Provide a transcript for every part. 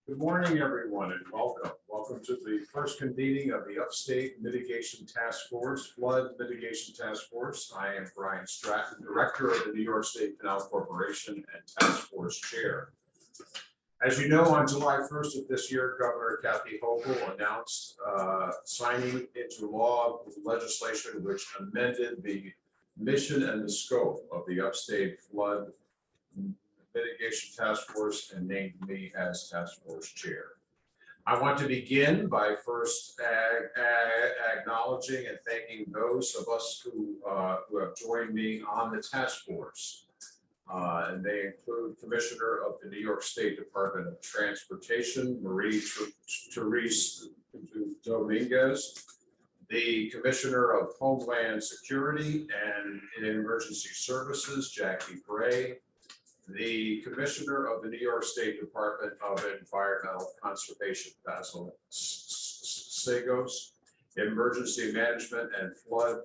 Good morning, everyone, and welcome. Welcome to the first convening of the Upstate Mitigation Task Force, Flood Mitigation Task Force. I am Brian Stratton, Director of the New York State Canal Corporation and Task Force Chair. As you know, on July 1st of this year, Governor Kathy Hochul announced signing into law legislation which amended the mission and the scope of the Upstate Flood Mitigation Task Force and named me as Task Force Chair. I want to begin by first acknowledging and thanking those of us who have joined me on the task force. And they include Commissioner of the New York State Department of Transportation, Marie-Therese Dominguez, the Commissioner of Homeland Security and Emergency Services, Jackie Gray, the Commissioner of the New York State Department of Environmental Conservation, Basil Sagos, Emergency Management and Flood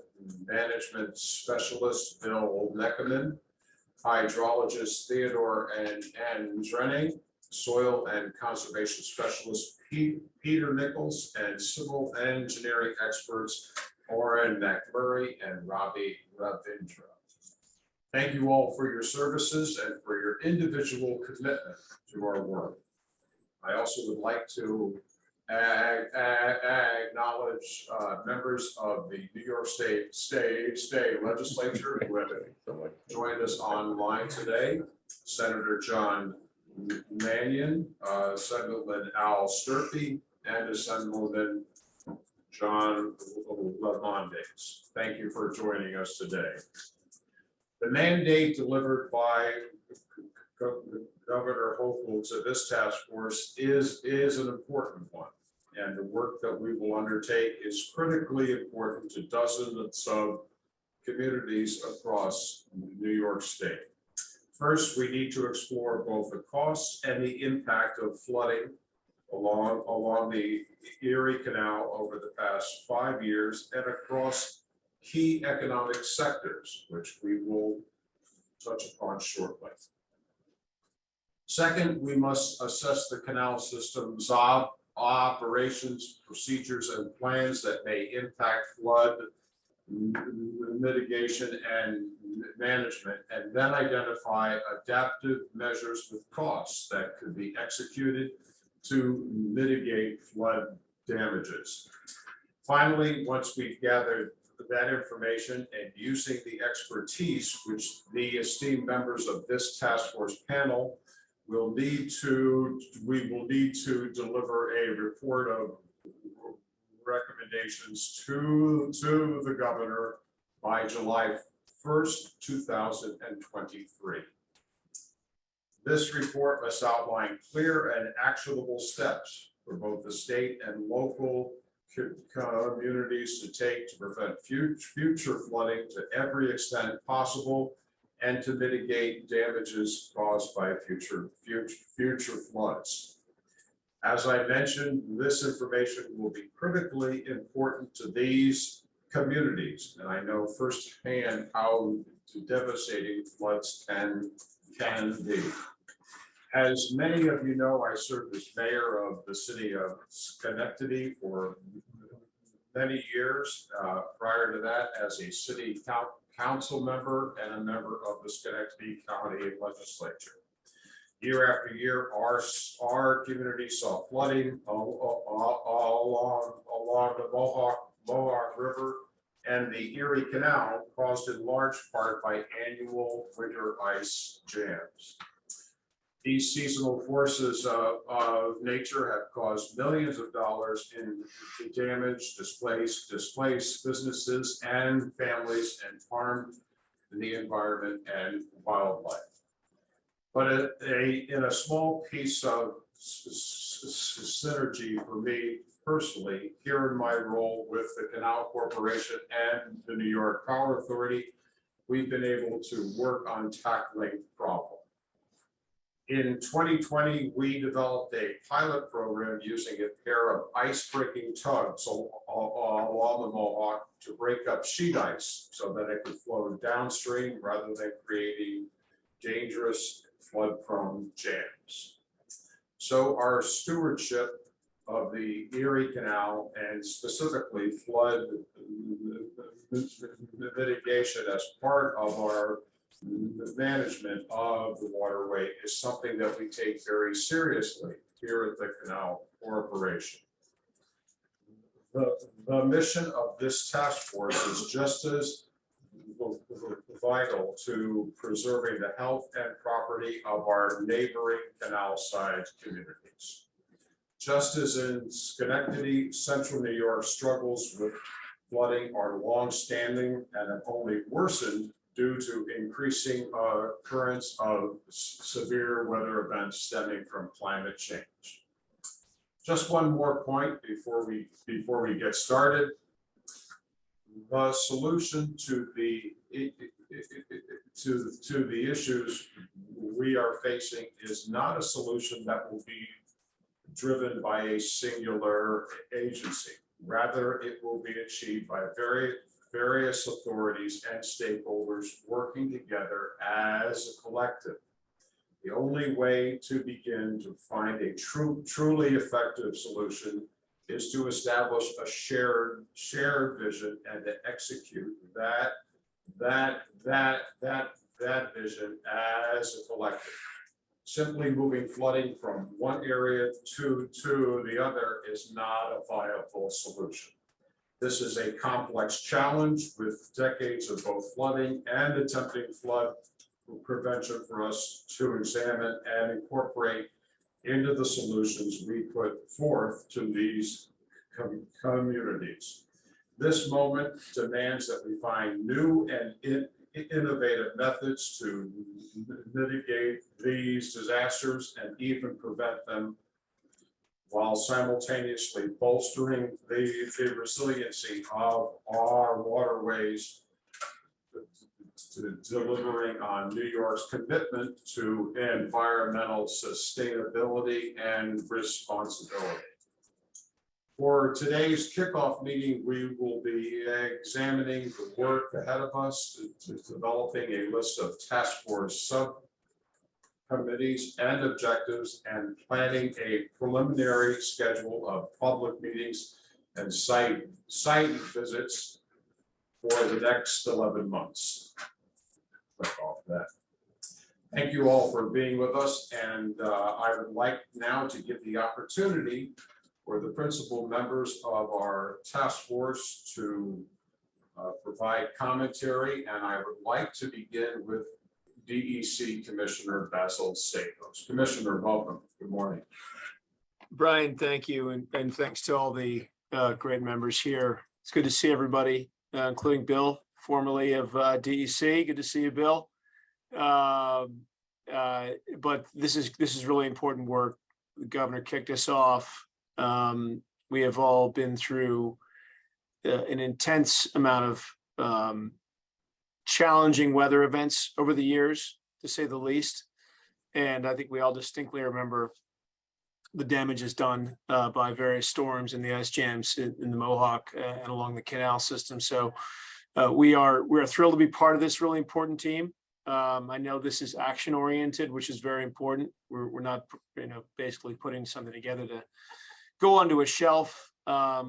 Management Specialist, Bill Neckerman, Hydrologist Theodore and Drenning, Soil and Conservation Specialist Peter Nichols, and Civil Engineering Experts Oren McMurray and Robbie Ravindra. Thank you all for your services and for your individual commitment to our work. I also would like to acknowledge members of the New York State Legislature who have joined us online today. Senator John Mannion, Assemblyman Al Sturpey, and Assemblyman John Lamondes. Thank you for joining us today. The mandate delivered by Governor Hochul to this task force is an important one, and the work that we will undertake is critically important to dozens of communities across New York State. First, we need to explore both the costs and the impact of flooding along the Erie Canal over the past 5 years and across key economic sectors, which we will touch upon shortly. Second, we must assess the canal system's operations, procedures, and plans that may impact flood mitigation and management, and then identify adaptive measures with costs that could be executed to mitigate flood damages. Finally, once we've gathered that information and using the expertise which the esteemed members of this task force panel we will need to deliver a report of recommendations to the governor by July 1st, 2023. This report must outline clear and actionable steps for both the state and local communities to take to prevent future flooding to every extent possible and to mitigate damages caused by future floods. As I mentioned, this information will be critically important to these communities, and I know firsthand how devastating floods can be. As many of you know, I served as mayor of the city of Schenectady for many years. Prior to that, as a city council member and a member of the Schenectady County Legislature. Year after year, our community saw flooding along the Mohawk River and the Erie Canal, caused in large part by annual winter ice jams. These seasonal forces of nature have caused millions of dollars in damage, displaced businesses and families, and harmed the environment and wildlife. But in a small piece of synergy for me personally, here in my role with the Canal Corporation and the New York Power Authority, we've been able to work on tackling the problem. In 2020, we developed a pilot program using a pair of ice-breaking tugs along the Mohawk to break up sheet ice so that it could flow downstream rather than creating dangerous flood-prone jams. so our stewardship of the Erie Canal and specifically flood mitigation as part of our management of the waterway is something that we take very seriously here at the Canal Corporation. The mission of this task force is just as vital to preserving the health and property of our neighboring canal-side communities. Just as in Schenectady, Central New York struggles with flooding are long-standing and have only worsened due to increasing occurrence of severe weather events stemming from climate change. Just one more point before we get started. The solution to the issues we are facing is not a solution that will be driven by a singular agency. Rather, it will be achieved by various authorities and stakeholders working together as a collective. The only way to begin to find a truly effective solution is to establish a shared vision and to execute that vision as a collective. Simply moving flooding from one area to the other is not a viable solution. This is a complex challenge with decades of both flooding and attempting flood prevention for us to examine and incorporate into the solutions we put forth to these communities. This moment demands that we find new and innovative methods to mitigate these disasters and even prevent them, while simultaneously bolstering the resiliency of our waterways, to delivering on New York's commitment to environmental sustainability and responsibility. For today's kickoff meeting, we will be examining the work ahead of us to developing a list of task force subcommittees and objectives and planning a preliminary schedule of public meetings and site visits for the next 11 months. Click off that. Thank you all for being with us, and I would like now to give the opportunity for the principal members of our task force to provide commentary, and I would like to begin with DEC Commissioner Basil Staples. Commissioner, welcome. Good morning. Brian, thank you, and thanks to all the great members here. It's good to see everybody, including Bill, formerly of DEC. Good to see you, Bill. But this is really important work. The governor kicked us off. We have all been through an intense amount of challenging weather events over the years, to say the least. And I think we all distinctly remember the damages done by various storms and the ice jams in the Mohawk and along the canal system. So we're thrilled to be part of this really important team. I know this is action oriented, which is very important. We're not, basically putting something together to go onto a shelf.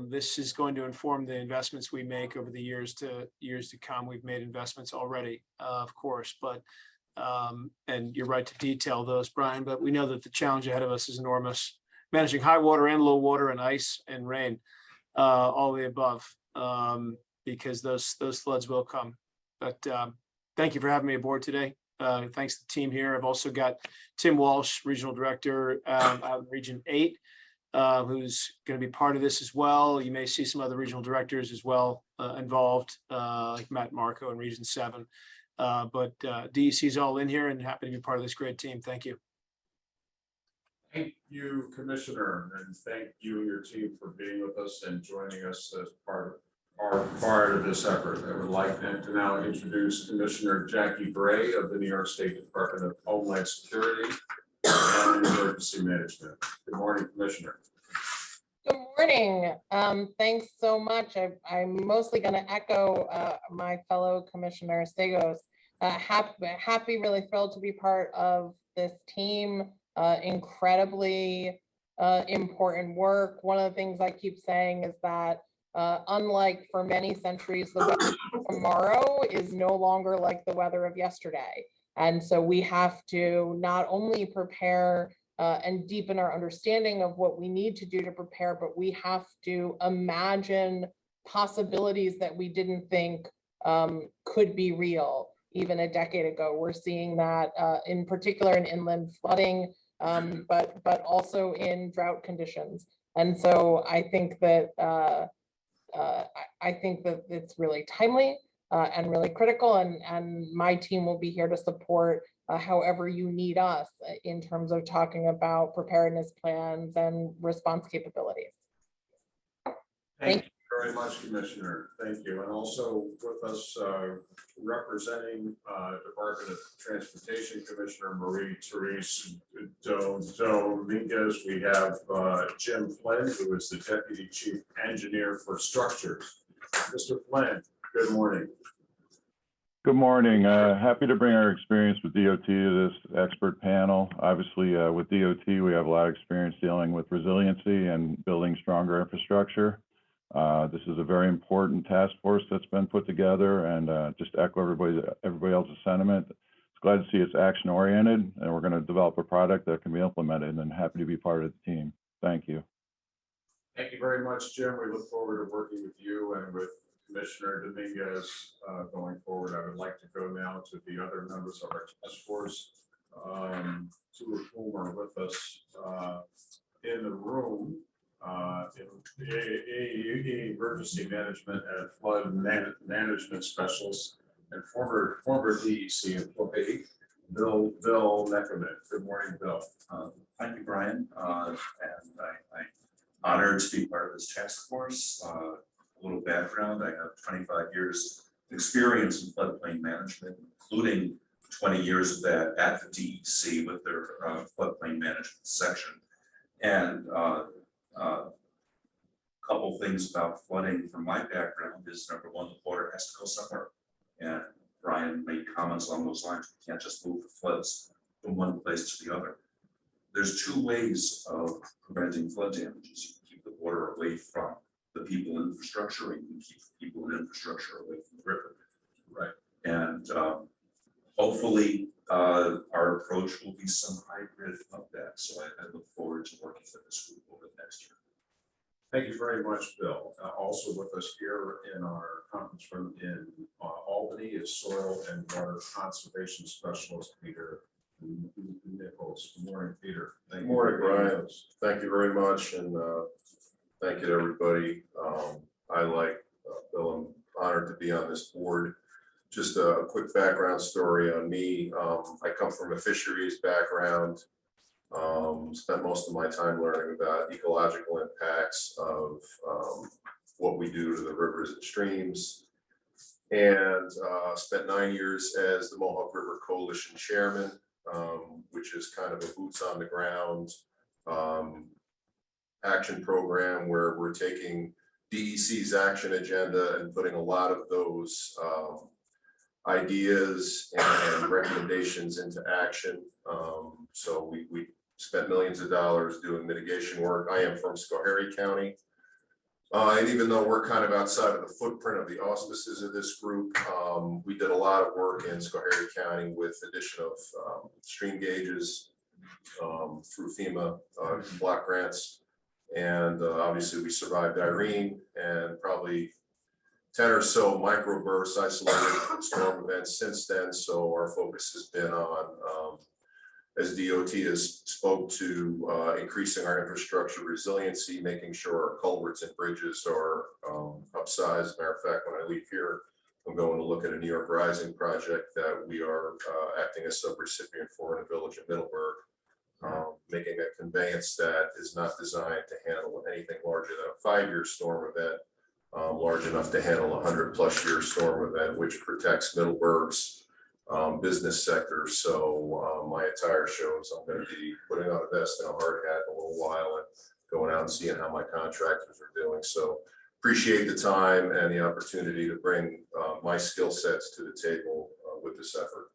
This is going to inform the investments we make over the years to come. We've made investments already, of course, but and you're right to detail those, Brian, but we know that the challenge ahead of us is enormous. Managing high water and low water and ice and rain, all the above, because those floods will come. But thank you for having me aboard today. Thanks to the team here. I've also got Tim Walsh, Regional Director out in Region 8, who's going to be part of this as well. You may see some other regional directors as well involved, like Matt Marco in Region 7. But DEC is all in here and happy to be part of this great team. Thank you. Thank you, Commissioner, and thank you and your team for being with us and joining us as part of this effort. I would like to now introduce Commissioner Jackie Bray of the New York State Department of Homeland Security and Emergency Management. Good morning, Commissioner. Good morning. Thanks so much. I'm mostly going to echo my fellow Commissioner Stegos. Happy, really thrilled to be part of this team. incredibly important work. One of the things I keep saying is that unlike for many centuries, the weather of tomorrow is no longer like the weather of yesterday. And so we have to not only prepare and deepen our understanding of what we need to do to prepare, but we have to imagine possibilities that we didn't think could be real even a decade ago. We're seeing that in particular in inland flooding, but also in drought conditions. And so I think that it's really timely and really critical, and my team will be here to support however you need us in terms of talking about preparedness plans and response capabilities. Thank you very much, Commissioner. Thank you. And also with us representing Department of Transportation, Commissioner Marie-Therese Dominguez, we have Jim Flynn, who is the Deputy Chief Engineer for Structures. Mr. Flynn, good morning. Good morning. Happy to bring our experience with DOT to this expert panel. Obviously, with DOT, we have a lot of experience dealing with resiliency and building stronger infrastructure. This is a very important task force that's been put together, and just echo everybody else's sentiment. It's glad to see it's action oriented, and we're going to develop a product that can be implemented, and happy to be part of the team. Thank you. Thank you very much, Jim. We look forward to working with you and with Commissioner Dominguez going forward. I would like to go now to the other members of our task force, two of whom are with us in the room. In emergency management and flood management specialist and former DEC employee, Bill Neckerman. Good morning, Bill. Thank you, Brian. And I'm honored to be part of this task force. A little background: I have 25 years experience in floodplain management, including 20 years of that at the DEC with their floodplain management section. And couple things about flooding from my background is, number one, the water has to go somewhere. And Brian made comments along those lines. We can't just move the floods from one place to the other. There's two ways of preventing flood damages. You can keep the water away from the people and infrastructure, and you can keep the people and infrastructure away from the river. Right. And hopefully our approach will be some hybrid of that. So I look forward to working with this group over the next year. Thank you very much, Bill. Also with us here in our conference room in Albany is Soil and Water Conservation Specialist Peter Nichols. Good morning, Peter. Good morning, Brian. Thank you very much, and thank you to everybody. I like Bill. I'm honored to be on this board. Just a quick background story on me. I come from a fisheries background. Spent most of my time learning about ecological impacts of what we do to the rivers and streams, and spent 9 years as the Mohawk River Coalition chairman, which is kind of a boots on the ground action program where we're taking DEC's action agenda and putting a lot of those ideas and recommendations into action. So we spent millions of dollars doing mitigation work. I am from Schoharie County. And even though we're kind of outside of the footprint of the auspices of this group, we did a lot of work in Schoharie County with addition of stream gauges through FEMA block grants. And obviously we survived Irene and probably 10 or so microbursts, isolated storm events since then. So our focus has been on, as DOT has spoke to, increasing our infrastructure resiliency, making sure our culverts and bridges are upsized. As a matter of fact, when I leave here, I'm going to look at a New York Rising project that we are acting as subrecipient for in a village in Middleburg, making a conveyance that is not designed to handle anything larger than a 5-year storm event, large enough to handle a 100+ year storm event, which protects Middleburg's business sector. So my attire shows I'm going to be putting on a vest and a hard hat in a little while and going out and seeing how my contractors are doing. So appreciate the time and the opportunity to bring my skill sets to the table with this effort.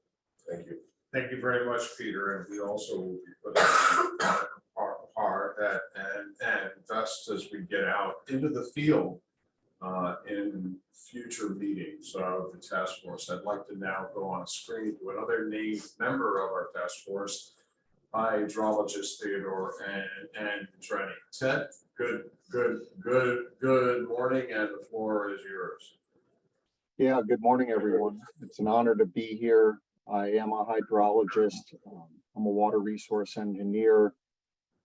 Thank you. Thank you very much, Peter, and we also will be putting our and thus as we get out into the field in future meetings of the task force. I'd like to now go on screen to another named member of our task force, hydrologist Theodore and Trenny. Ted, good morning, and the floor is yours. Yeah, good morning, everyone. It's an honor to be here. I am a hydrologist. I'm a water resource engineer,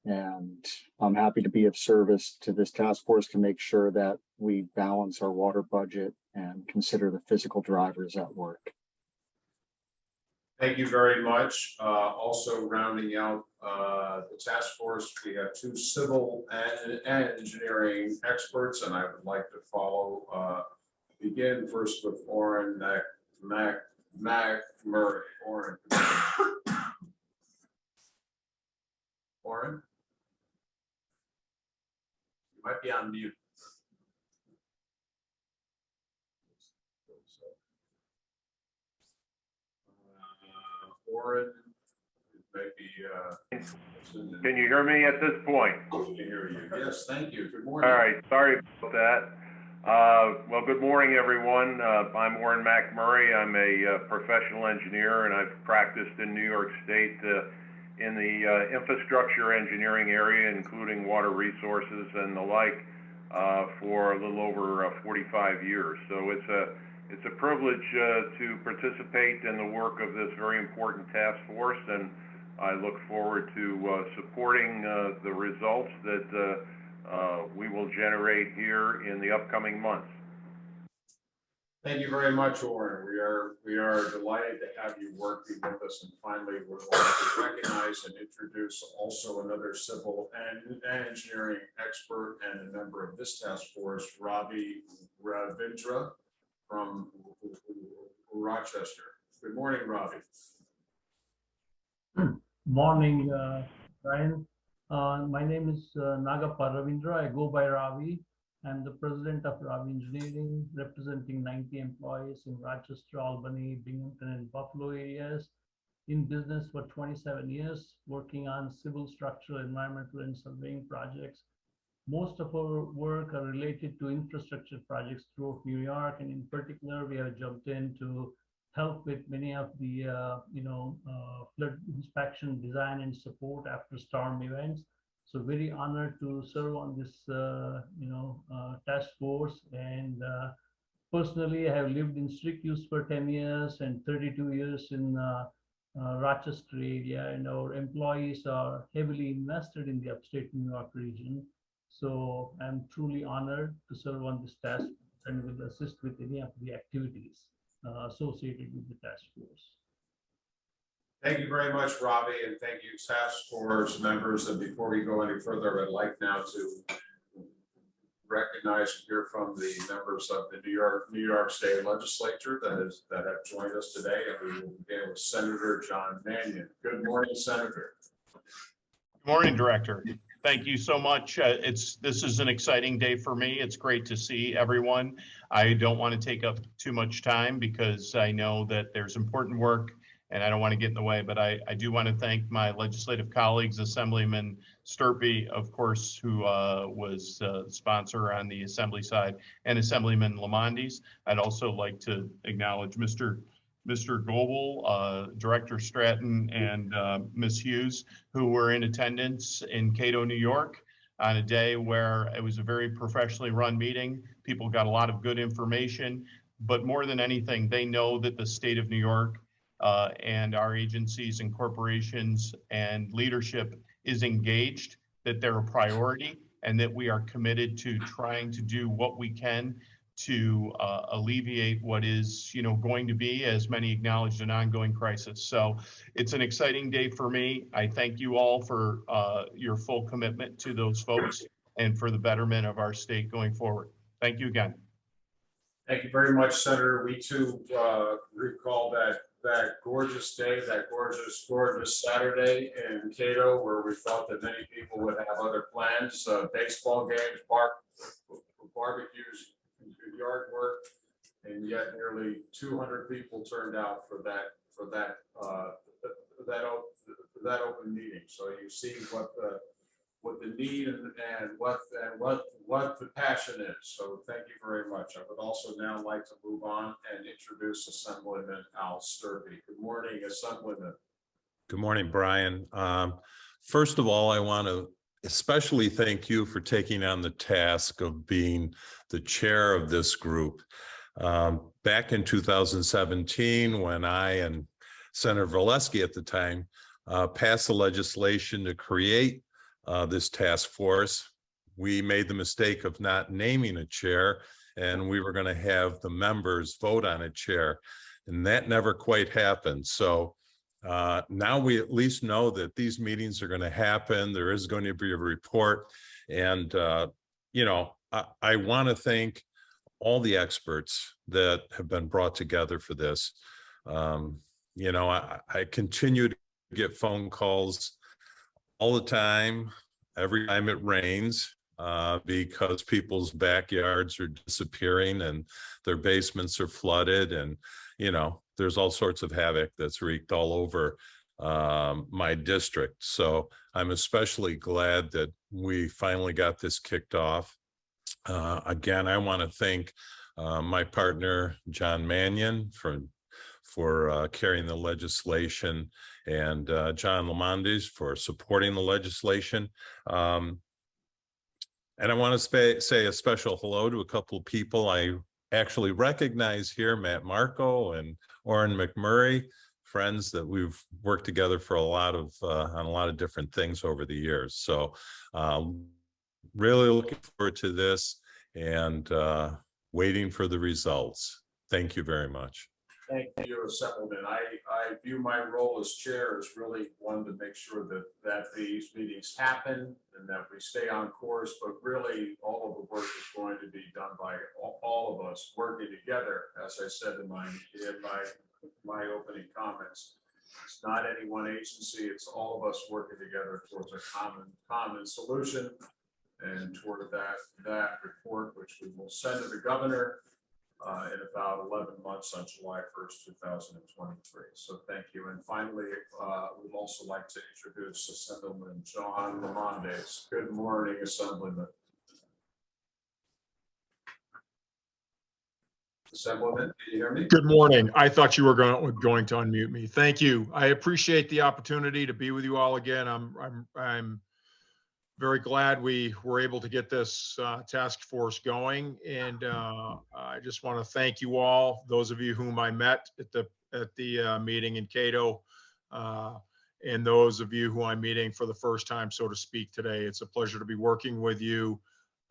and I'm happy to be of service to this task force to make sure that we balance our water budget and consider the physical drivers at work. Thank you very much. Also rounding out the task force, we have two civil and engineering experts, and I would like to begin first with Orrin McMurray. Orrin? You might be on mute. Orrin, it might be. Can you hear me at this point? I can hear you. Yes, thank you. Good All morning. right, sorry about that. Well, good morning, everyone. I'm Warren McMurray. I'm a professional engineer, and I've practiced in New York State in the infrastructure engineering area, including water resources and the like, for a little over 45 years. So it's a privilege to participate in the work of this very important task force, and I look forward to supporting the results that we will generate here in the upcoming months. Thank you very much, Orrin. We are delighted to have you working with us, and finally, we're going to recognize and introduce also another civil and engineering expert and a member of this task force, Ravi Ravindra from Rochester. Good morning, Ravi. Morning, Brian. My name is Nagappa Ravindra. I go by Ravi. I'm the president of Ravi Engineering, representing 90 employees in Rochester, Albany, Binghamton, and Buffalo areas. In business for 27 years, working on civil, structural, environmental, and surveying projects. Most of our work are related to infrastructure projects throughout New York, and in particular, we have jumped in to help with many of the flood inspection, design, and support after storm events. So very honored to serve on this task force. And personally, I have lived in Syracuse for 10 years and 32 years in Rochester area, and our employees are heavily invested in the upstate New York region. So I'm truly honored to serve on this task and will assist with any of the activities associated with the task force. Thank you very much, Ravi, and thank you, task force members. And before we go any further, I'd like now to recognize and hear from the members of the New York State Legislature that have joined us today. And we will begin with Senator John Mannion. Good morning, Senator. Good morning, Director. Thank you so much. This is an exciting day for me. It's great to see everyone. I don't want to take up too much time because I know that there's important work and I don't want to get in the way, but I do want to thank my legislative colleagues, Assemblyman Sturpey, of course, who was the sponsor on the Assembly side, and Assemblyman Lamondis. I'd also like to acknowledge Mr. Goebel, Director Stratton, and Ms. Hughes, who were in attendance in Cato, New York, on a day where it was a very professionally run meeting. People got a lot of good information, but more than anything, they know that the state of New York and our agencies and corporations and leadership is engaged, that they're a priority, and that we are committed to trying to do what we can to alleviate what is, going to be, as many acknowledged, an ongoing crisis. So it's an exciting day for me. I thank you all for your full commitment to those folks and for the betterment of our state going forward. Thank you again. Thank you very much, Senator. We too recall that gorgeous day, that gorgeous Saturday in Cato, where we thought that many people would have other plans, baseball games, barbecues, yard work, and yet nearly 200 people turned out for for that, that open meeting. So you see what the need and what the passion is. So thank you very much. I would also now like to move on and introduce Assemblyman Al Sturvey. Good morning, Assemblyman. Good morning, Brian. First of all, I want to especially thank you for taking on the task of being the chair of this group. Back in 2017, when I and Senator Valesky at the time passed the legislation to create this task force, we made the mistake of not naming a chair, and we were going to have the members vote on a chair, and that never quite happened. So now we at least know that these meetings are going to happen. There is going to be a report. And, you know, I want to thank all the experts that have been brought together for this. You know, I continue to get phone calls all the time, every time it rains, because people's backyards are disappearing and their basements are flooded, and, you know, there's all sorts of havoc that's wreaked all over my district. So I'm especially glad that we finally got this kicked off. Again, I want to thank my partner, John Mannion, for carrying the legislation, and John Lamondes for supporting the legislation. And I want to say a special hello to a couple of people I actually recognize here, Matt Marco and Orrin McMurray, friends that we've worked together for a lot of on a lot of different things over the years. So really looking forward to this and waiting for the results. Thank you very much. Thank you, Assemblyman. I view my role as chair as really one to make sure that these meetings happen and that we stay on course, but really all of the work is going to be done by all of us working together. As I said in my opening comments, it's not any one agency, it's all of us working together towards a common solution and toward that report, which we will send to the governor in about 11 months on July 1st, 2023. So thank you. And finally, we'd also like to introduce Assemblyman John Lamondes. Good morning, Assemblyman. Assemblyman, can you hear me? Good morning. I thought you were going to unmute me. Thank you. I appreciate the opportunity to be with you all again. I'm very glad we were able to get this task force going, and I just want to thank you all, those of you whom I met at the meeting in Cato, and those of you who I'm meeting for the first time, so to speak, today. It's a pleasure to be working with you,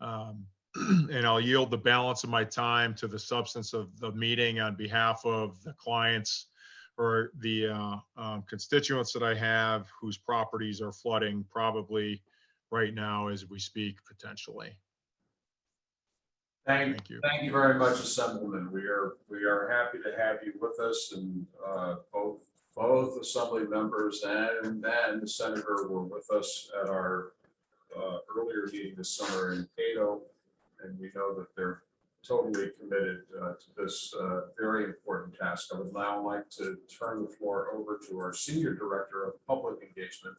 and I'll yield the balance of my time to the substance of the meeting on behalf of the clients or the constituents that I have whose properties are flooding probably right now as we speak, potentially. Thank you very much, Assemblyman. We are happy to have you with us, and both Assembly members and the Senator were with us at our earlier meeting this summer in Cato, and we know that they're totally committed to this very important task. I would now like to turn the floor over to our Senior Director of Public Engagement,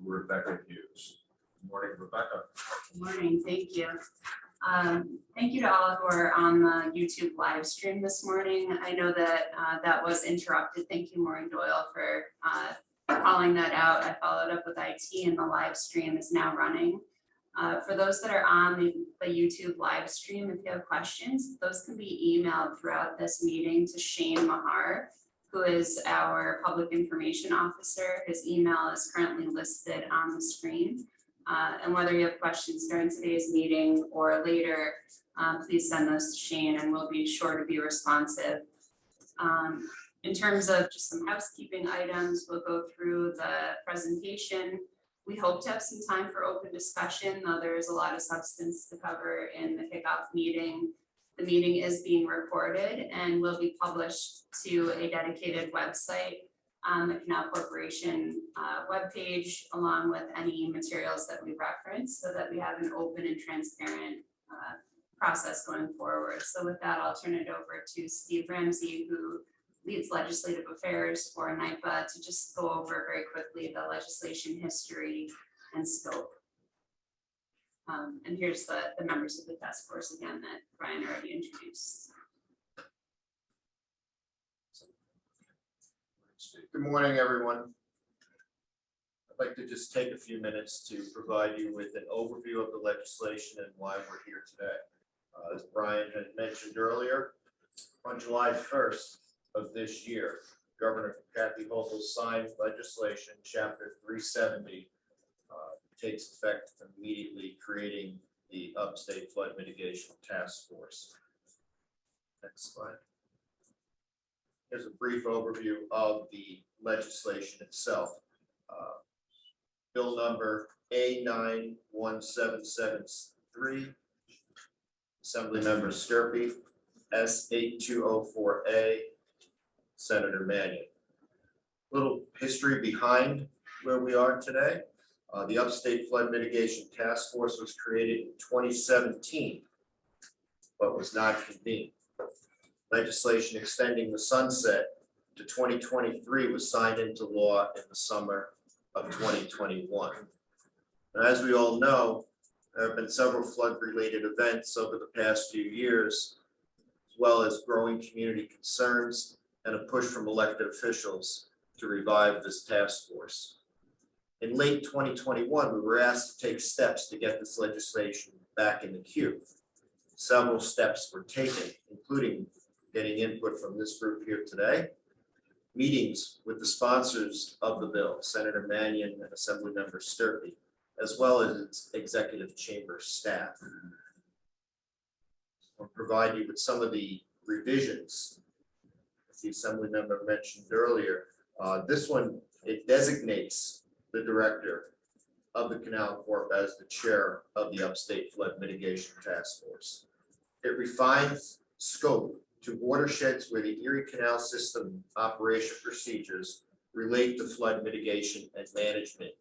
Rebecca Hughes. Good morning, Rebecca. Good morning, thank you. Thank you to all who are on the YouTube live stream this morning. I know that that was interrupted. Thank you, Maureen Doyle, for calling that out. I followed up with IT and the live stream is now running. For those that are on the YouTube live stream, if you have questions, those can be emailed throughout this meeting to Shane Mahar, who is our Public Information Officer. His email is currently listed on the screen. And whether you have questions during today's meeting or later, please send those to Shane and we'll be sure to be responsive. In terms of just some housekeeping items, we'll go through the presentation. We hope to have some time for open discussion, though there is a lot of substance to cover in the kickoff meeting. The meeting is being recorded and will be published to a dedicated website on the Canal Corporation webpage, along with any materials that we reference, so that we have an open and transparent process going forward. So with that, I'll turn it over to Steve Ramsey, who leads legislative affairs for NIPA, to just go over very quickly the legislation history and scope. And here's the members of the task force again that Brian already introduced. Good morning, everyone. I'd like to just take a few minutes to provide you with an overview of the legislation and why we're here today. As Brian had mentioned earlier, on July 1st of this year, Governor Kathy Hochul signed legislation, Chapter 370, takes effect immediately, creating the Upstate Flood Mitigation Task Force. Next slide. Here's a brief overview of the legislation itself. Bill number A91773, Assembly Member Sturpey, S8204A, Senator Mannion. Little history behind where we are today. The Upstate Flood Mitigation Task Force was created in 2017, but was not convened. Legislation extending the sunset to 2023 was signed into law in the summer of 2021. And as we all know, there have been several flood-related events over the past few years, as well as growing community concerns and a push from elected officials to revive this task force. In late 2021, we were asked to take steps to get this legislation back in the queue. Several steps were taken, including getting input from this group here today, meetings with the sponsors of the bill, Senator Mannion and Assemblymember Sturpey, as well as its executive chamber staff. I'll provide you with some of the revisions, as the Assembly member mentioned earlier. This one, it designates the director of the Canal Corp as the chair of the Upstate Flood Mitigation Task Force. It refines scope to watersheds where the Erie Canal System operation procedures relate to flood mitigation and management,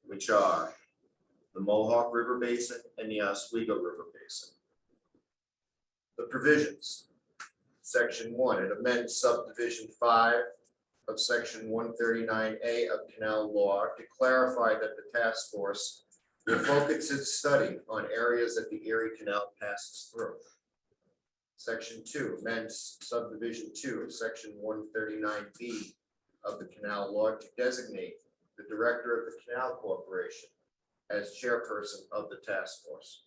which are the Mohawk River Basin and the Oswego River Basin. The provisions, Section 1, it amends Subdivision 5 of Section 139A of Canal Law to clarify that the task force will focus its study on areas that the Erie Canal passes through. Section 2 amends Subdivision 2 of Section 139B of the Canal Law to designate the director of the Canal Corporation as chairperson of the task force.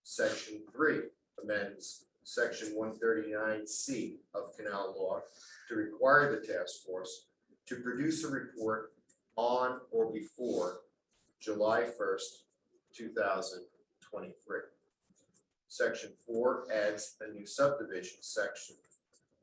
Section 3 amends Section 139C of Canal Law to require the task force to produce a report on or before July 1st, 2023. Section 4 adds a new subdivision section,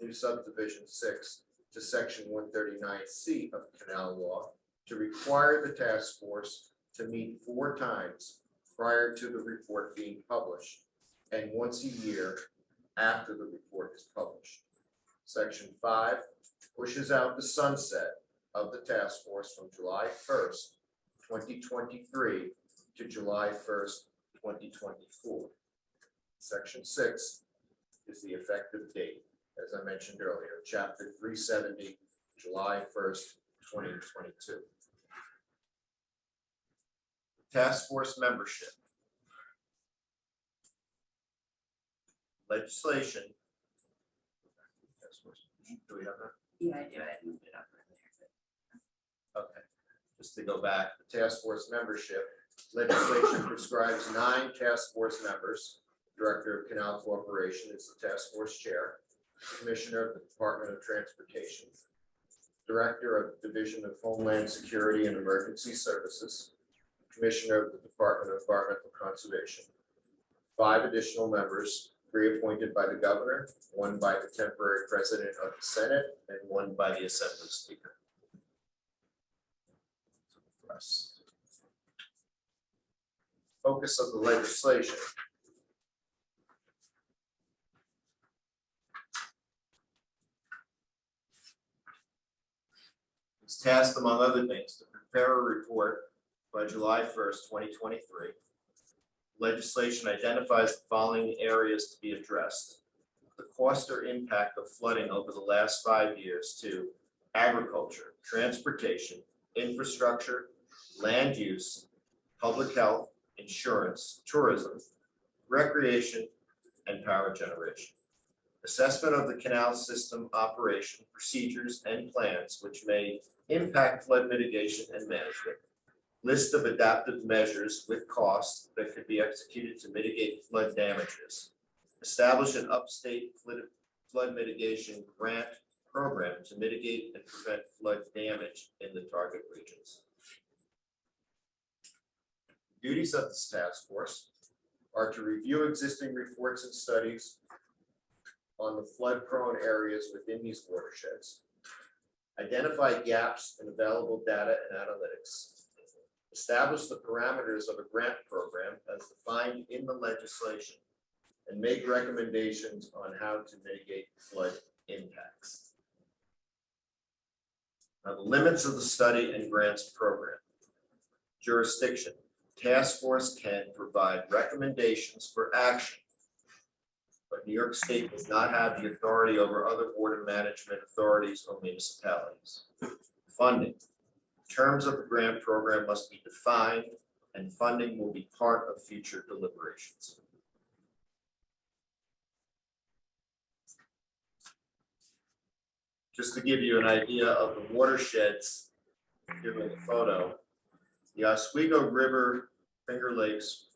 new subdivision 6 to Section 139C of Canal Law to require the task force to meet 4 times prior to the report being published and once a year after the report is published. Section 5 pushes out the sunset of the task force from July 1st, 2023 to July 1st, 2024. Section 6 is the effective date, as I mentioned earlier, Chapter 370, July 1st, 2022. Task force membership. Legislation. Do we have that? Yeah, I do. I moved it up earlier. Okay, just to go back, the task force membership, legislation prescribes 9 task force members. Director of Canal Corporation is the task force chair, Commissioner of the Department of Transportation, Director of the Division of Homeland Security and Emergency Services, Commissioner of the Department of Environmental Conservation. 5 additional members, 3 appointed by the governor, 1 by the temporary president of the Senate, and 1 by the Assembly Speaker. Focus of the legislation. It's tasked, among other things, to prepare a report by July 1st, 2023. Legislation identifies the following areas to be addressed. the cost or impact of flooding over the last 5 years to agriculture, transportation, infrastructure, land use, public health, insurance, tourism, recreation, and power generation. Assessment of the canal system operation, procedures, and plans which may impact flood mitigation and management. List of adaptive measures with costs that could be executed to mitigate flood damages. Establish an upstate flood mitigation grant program to mitigate and prevent flood damage in the target regions. Duties of this task force are to review existing reports and studies on the flood-prone areas within these watersheds, identify gaps in available data and analytics, establish the parameters of a grant program as defined in the legislation, and make recommendations on how to mitigate flood impacts. Now, the limits of the study and grants program. Jurisdiction. Task force can provide recommendations for action, but New York State does not have the authority over other water management authorities or municipalities. Funding. Terms of the grant program must be defined, and funding will be part of future deliberations. Just to give you an idea of the watersheds, given the photo, the Oswego River Finger Lakes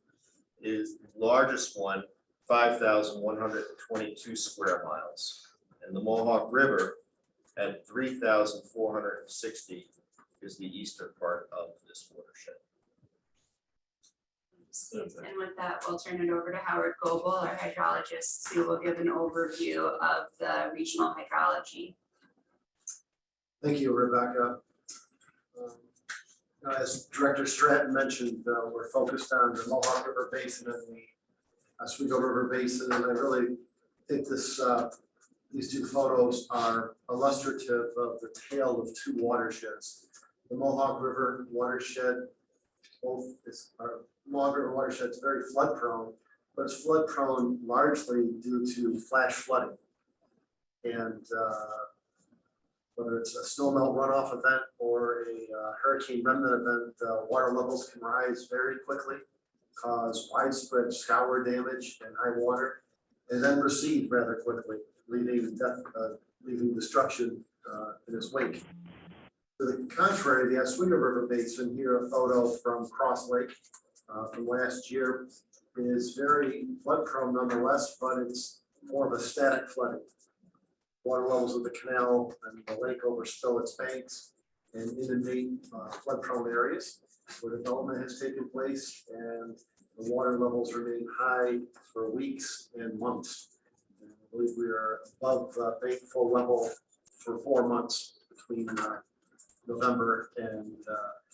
is the largest one, 5,122 square miles. And the Mohawk River at 3,460 is the eastern part of this watershed. And with that, we'll turn it over to Howard Goebel, our hydrologist, who will give an overview of the regional hydrology. Thank you, Rebecca. As Director Stratton mentioned, we're focused on the Mohawk River Basin and the Oswego River Basin, and I really think this these two photos are illustrative of the tale of two watersheds. The Mohawk River watershed, Mohawk River watershed is very flood prone, but it's flood prone largely due to flash flooding. And whether it's a snowmelt runoff event or a hurricane remnant event, water levels can rise very quickly, cause widespread scour damage and high water, and then recede rather quickly, leaving destruction in its wake. To the contrary, the Oswego River Basin, here a photo from Cross Lake from last year, is very flood prone nonetheless, but it's more of a static flooding. Water levels of the canal and the lake overspill its banks and inundate flood prone areas where development has taken place, and the water levels remain high for weeks and months. And I believe we are above bank full level for 4 months between November and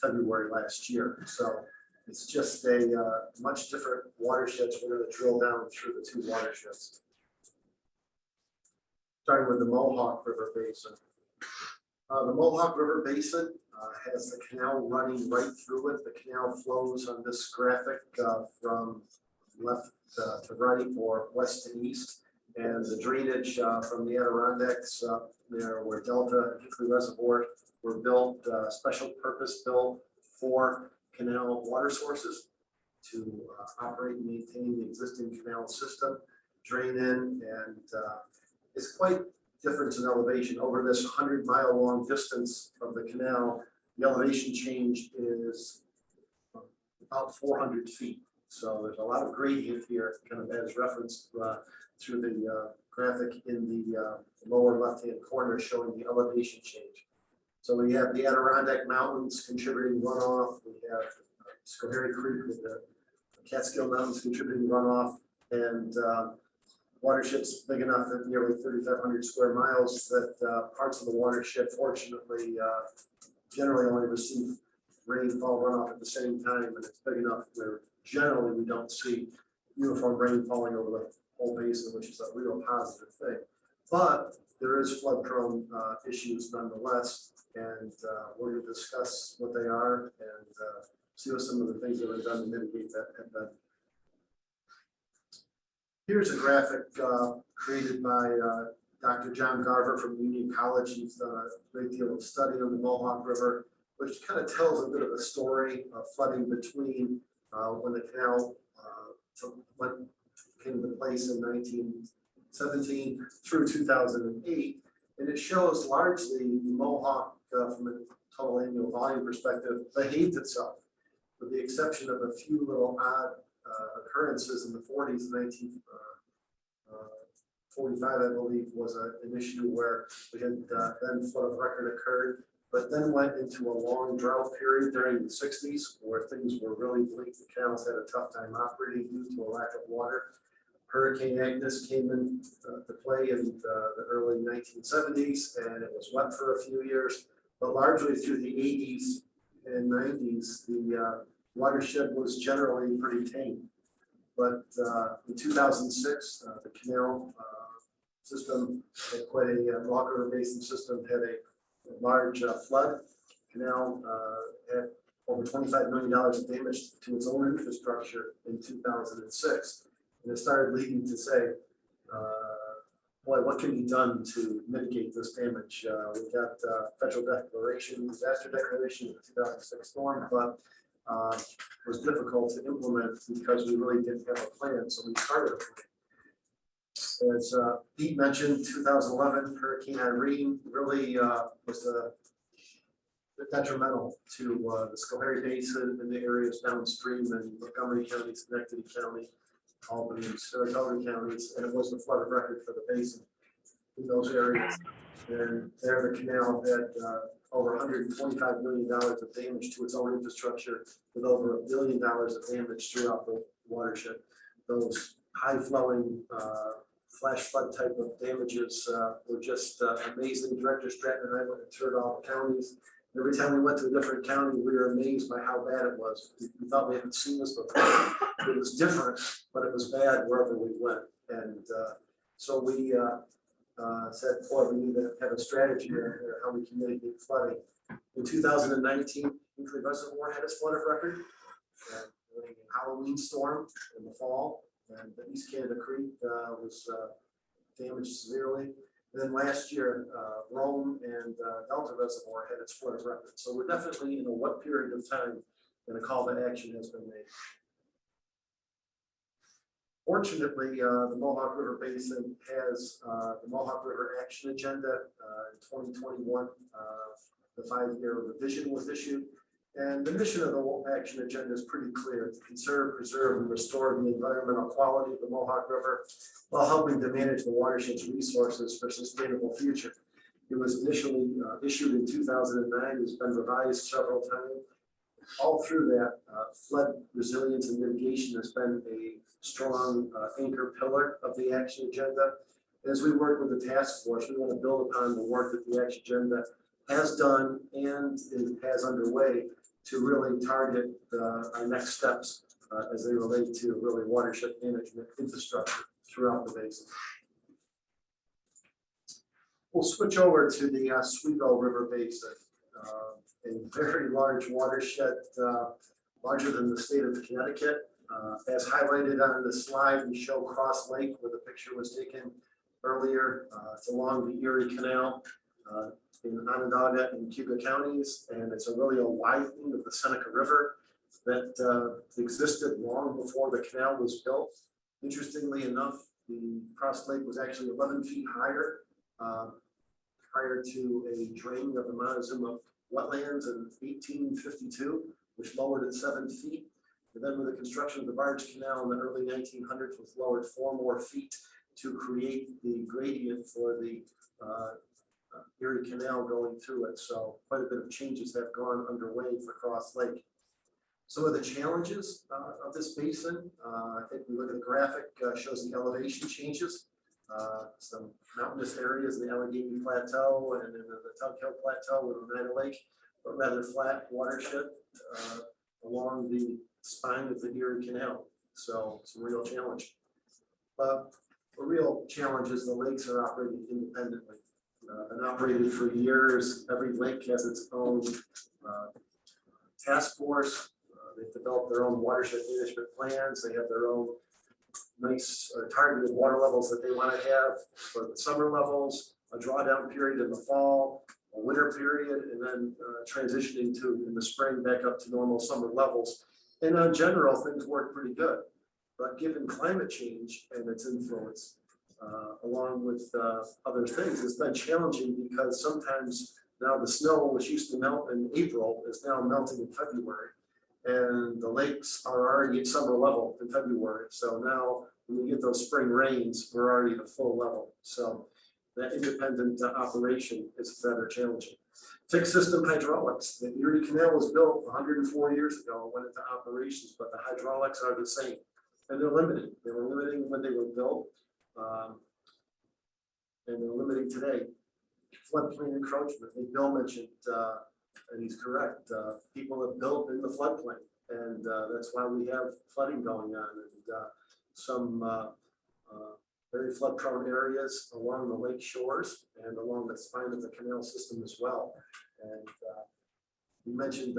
February last year. So it's just a much different watersheds. We're going to drill down through the two watersheds. Starting with the Mohawk River Basin. The Mohawk River Basin has the canal running right through it. The canal flows on this graphic from left to right or west to east. And the drainage from the Adirondacks there where Delta and Hickory Reservoir were built, special purpose built for canal water sources to operate and maintain the existing canal system, drain in, and it's quite different in elevation. Over this 100-mile long distance of the canal, the elevation change is about 400 feet. So there's a lot of gradient here, kind of as referenced through the graphic in the lower left-hand corner showing the elevation change. So we have the Adirondack Mountains contributing runoff. We have Schoharie Creek with the Catskill Mountains contributing runoff, and watershed's big enough at nearly 3,500 square miles that parts of the watershed, fortunately, generally only receive rainfall runoff at the same time, and it's big enough where generally we don't see uniform rain falling over the whole basin, which is a real positive thing. But there is flood-prone issues nonetheless, and we're going to discuss what they are and see what some of the things that are done to mitigate that have been. Here's a graphic created by Dr. John Garver from Union College. He's done a great deal of study on the Mohawk River, which kind of tells a bit of a story of flooding between when the canal came into place in 1917 through 2008. And it shows largely the Mohawk, from a total annual volume perspective, behaved itself, with the exception of a few little odd occurrences in the 40s. 1945, I believe, was an issue where we had then flood of record occurred, but then went into a long drought period during the 60s where things were really bleak. The canals had a tough time operating due to a lack of water. Hurricane Agnes came in to play in the early 1970s, and it was wet for a few years, but largely through the 80s and 90s, the watershed was generally pretty tame. But in 2006, the canal system, quite a Mohawk River Basin system, had a large flood. Canal had over $25 million of damage to its own infrastructure in 2006. And it started leading to say, boy, what can be done to mitigate this damage? We got federal declaration, disaster declaration of the 2006 storm, but it was difficult to implement because we really didn't have a plan. So we started a plan. As Pete mentioned, 2011 Hurricane Irene really was detrimental to the Schoharie Basin and the areas downstream in Montgomery County, Schenectady County, Albany, and Saratoga counties, and it was the flood of record for the basin in those areas. And there, the canal had over $125 million of damage to its own infrastructure, with over $1 billion of damage throughout the watershed. Those high-flowing flash flood type of damages were just amazing. Director Stratton and I went and toured all the counties. Every time we went to a different county, we were amazed by how bad it was. We thought we hadn't seen this before. It was different, but it was bad wherever we went. And so we said, boy, we need to have a strategy here how we can mitigate flooding. In 2019, Hinkley Reservoir had its flood of record. And a Halloween storm in the fall, and the East Canada Creek was damaged severely. And then last year, Rome and Delta Reservoir had its flood of record. So we're definitely in a what period of time, and a call to action has been made. Fortunately, the Mohawk River Basin has the Mohawk River Action Agenda in 2021. The 5-year revision was issued. And the mission of the action agenda is pretty clear: to conserve, preserve, and restore the environmental quality of the Mohawk River while helping to manage the watershed's resources for a sustainable future. It was initially issued in 2009, has been revised several times. All through that, flood resilience and mitigation has been a strong anchor pillar of the action agenda. As we work with the task force, we want to build upon the work that the action agenda has done and has underway to really target our next steps as they relate to really watershed management infrastructure throughout the basin. We'll switch over to the Oswego River Basin, a very large watershed, larger than the state of Connecticut. As highlighted on the slide, we show Cross Lake, where the picture was taken earlier. It's along the Erie Canal in Onondaga and Cuba counties, and it's really a widening of the Seneca River that existed long before the canal was built. Interestingly enough, the Cross Lake was actually 11 feet higher prior to a draining of the Montezuma wetlands in 1852, which lowered it 7 feet. And then with the construction of the barge canal in the early 1900s, was lowered 4 more feet to create the gradient for the Erie Canal going through it. So quite a bit of changes have gone underway for Cross Lake. Some of the challenges of this basin, I think we look at the graphic, shows the elevation changes. Some mountainous areas in the Allegheny Plateau and in the Tug Hill Plateau with Oneida Lake, but rather flat watershed along the spine of the Erie Canal. So some real challenge. But the real challenge is the lakes are operating independently. Been operated for years. Every lake has its own task force. They've developed their own watershed management plans. They have their own nice targeted water levels that they want to have for the summer levels, a drawdown period in the fall, a winter period, and then transitioning to in the spring back up to normal summer levels. And in general, things work pretty good. But given climate change and its influence, along with other things, it's been challenging because sometimes now the snow, which used to melt in April, is now melting in February. And the lakes are already at summer level in February. So now when we get those spring rains, we're already at full level. So that independent operation is rather challenging. Fixed system hydraulics. The Erie Canal was built 104 years ago, went into operations, but the hydraulics are the same. And they're limited. They were limiting when they were built. And they're limiting today. Floodplain encroachment. Bill mentioned, and he's correct, people have built in the floodplain. And that's why we have flooding going on. And some very flood prone areas along the lake shores and along the spine of the canal system as well. And you mentioned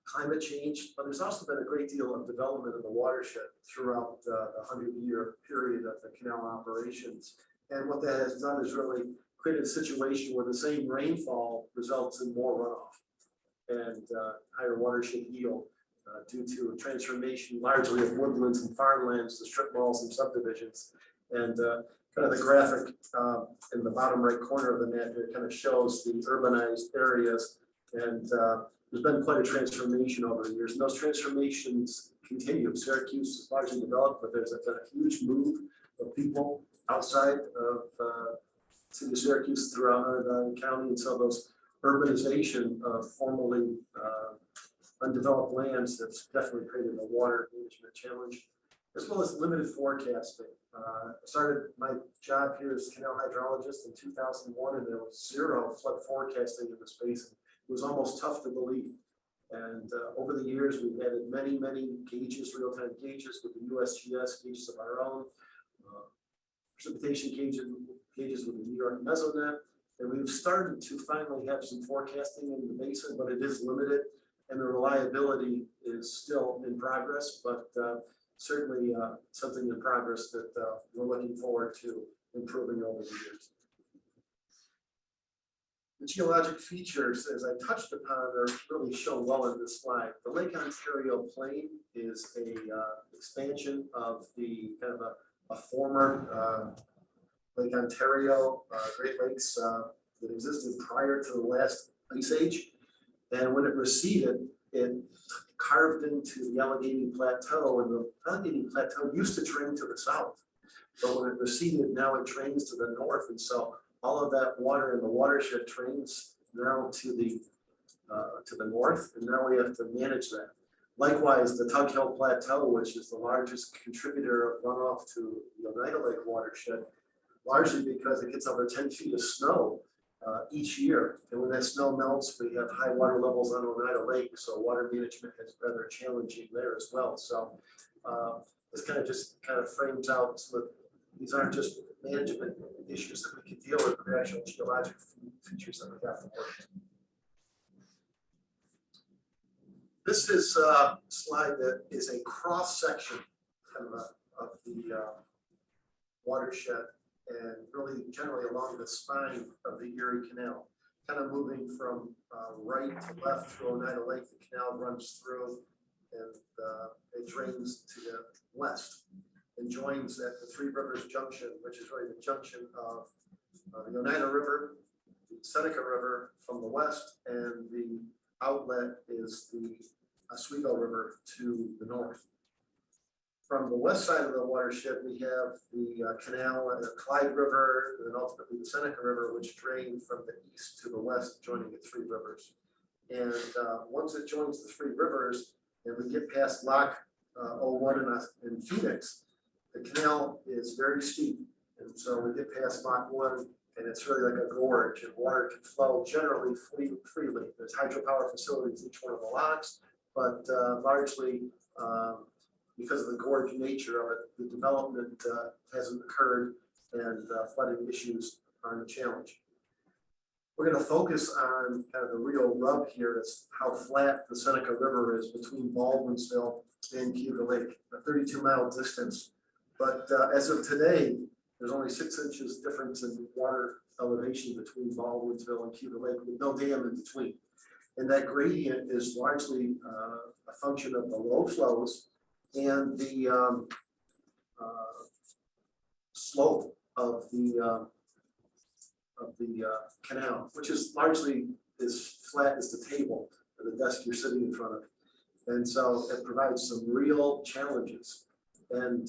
climate change, but there's also been a great deal of development of the watershed throughout the 100-year period of the canal operations. And what that has done is really created a situation where the same rainfall results in more runoff and higher watershed yield due to a transformation largely of woodlands and farmlands to strip malls and subdivisions. And kind of the graphic in the bottom right corner of the map here kind of shows the urbanized areas. And there's been quite a transformation over the years. And those transformations continue. Syracuse is largely developed, but there's been a huge move of people outside of city of Syracuse throughout Hunter Valley County. And so those urbanization of formerly undeveloped lands that's definitely created a water management challenge, as well as limited forecasting. I started my job here as canal hydrologist in 2001, and there was zero flood forecasting in this basin. It was almost tough to believe. And over the years, we've added many, many gauges, real-time gauges with the USGS gauges of our own, precipitation gauges with the New York Mesonet. And we've started to finally have some forecasting in the basin, but it is limited. And the reliability is still in progress, but certainly something in progress that we're looking forward to improving over the years. The geologic features, as I touched upon, are really shown well in this slide. The Lake Ontario Plain is a expansion of the kind of a former Lake Ontario, Great Lakes that existed prior to the last ice age. And when it receded, it carved into the Allegheny Plateau, and the Allegheny Plateau used to drain to the south. But when it receded, now it drains to the north. And so all of that water in the watershed drains now to the north, and now we have to manage that. Likewise, the Tug Hill Plateau, which is the largest contributor of runoff to the Oneida Lake watershed, largely because it gets over 10 feet of snow each year. And when that snow melts, we have high water levels on Oneida Lake, so water management is rather challenging there as well. So this kind of frames out so that these aren't just management issues that we can deal with, but actual geologic features that we have to work with. This is a slide that is a cross section of the watershed, and really generally along the spine of the Erie Canal, kind of moving from right to left through Oneida Lake. The canal runs through, and it drains to the west and joins at the Three Rivers Junction, which is really the junction of the Oneida River, the Seneca River from the west, and the outlet is the Oswego River to the north. From the west side of the watershed, we have the canal and the Clyde River, and then ultimately the Seneca River, which drain from the east to the west, joining the Three Rivers. And once it joins the Three Rivers, and we get past Lock 01 in Phoenix, the canal is very steep. And so we get past Lock 1, and it's really like a gorge, and water can flow generally freely. There's hydropower facilities each one of the locks, but largely because of the gorge nature of it, the development hasn't occurred, and flooding issues aren't a challenge. We're going to focus on kind of the real rub here is how flat the Seneca River is between Baldwinsville and Cuba Lake, a 32-mile distance. But as of today, there's only 6 inches difference in water elevation between Baldwinsville and Cuba Lake with no dam in between. And that gradient is largely a function of the low flows and the slope of the canal, which is largely as flat as the table or the desk you're sitting in front of. And so it provides some real challenges. And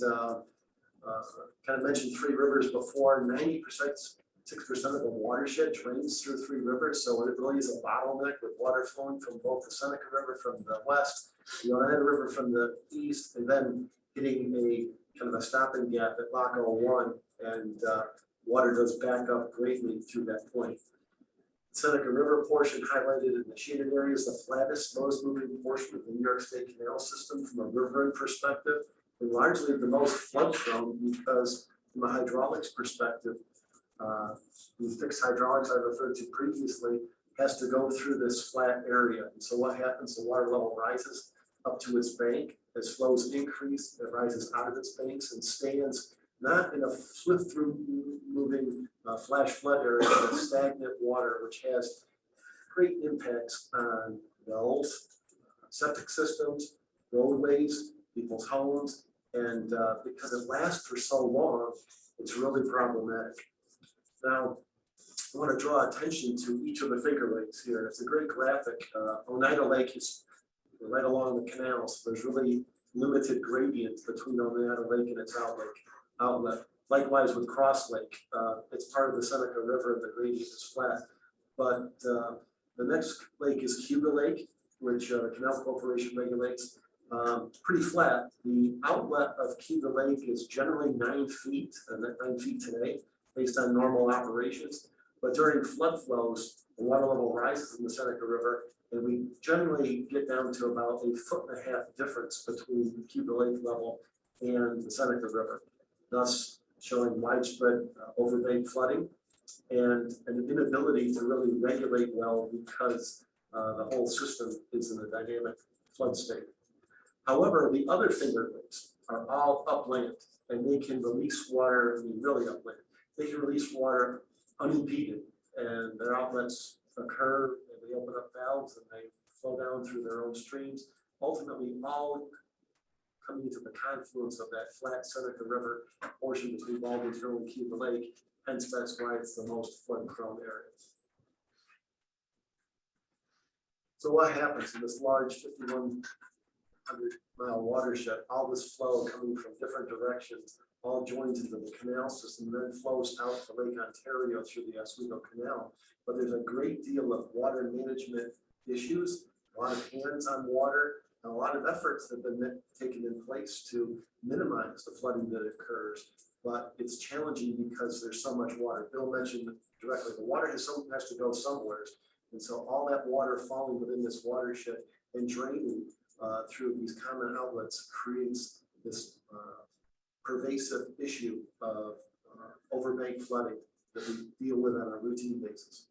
kind of mentioned Three Rivers before, 90%, 6% of the watershed drains through Three Rivers. So it really is a bottleneck with water flowing from both the Seneca River from the west, the Oneida River from the east, and then hitting a kind of a stopping gap at Lock 01, and water does back up greatly through that point. Seneca River portion highlighted in the shaded area is the flattest, lowest moving portion of the New York State canal system from a riverine perspective, and largely the most flood prone because from a hydraulics perspective, the fixed hydraulics I referred to previously has to go through this flat area. And so what happens, the water level rises up to its bank. As flows increase, it rises out of its banks and stands not in a swift through moving flash flood area, but stagnant water, which has great impacts on wells, septic systems, roadways, people's homes, and because it lasts for so long, it's really problematic. Now, I want to draw attention to each of the finger lakes here. It's a great graphic. Oneida Lake is right along the canal, so there's really limited gradient between Oneida Lake and its outlet. Likewise with Cross Lake, it's part of the Seneca River and the gradient is flat. But the next lake is Cuba Lake, which the Canal Corporation regulates, pretty flat. The outlet of Cuba Lake is generally 9 feet, 9 feet today, based on normal operations. But during flood flows, the water level rises in the Seneca River, and we generally get down to about 1.5 foot difference between the Cuba Lake level and the Seneca River, thus showing widespread overbank flooding and an inability to really regulate well because the whole system is in a dynamic flood state. However, the other finger lakes are all upland, and they can release water, I mean, really upland. They can release water unimpeded, and their outlets occur, and they open up valves and they flow down through their own streams, ultimately all coming to the confluence of that flat Seneca River portion between Baldwinsville and Cuba Lake. Hence, that's why it's the most flood-prone area. So what happens in this large 5,100-mile watershed? All this flow coming from different directions, all joins into the canal system, and then flows out to Lake Ontario through the Oswego Canal. But there's a great deal of water management issues, a lot of hands on water, and a lot of efforts have been taken in place to minimize the flooding that occurs. But it's challenging because there's so much water. Bill mentioned directly, the water has to go somewhere. And so all that water falling within this watershed and draining through these common outlets creates this pervasive issue of overbank flooding that we deal with on a routine basis.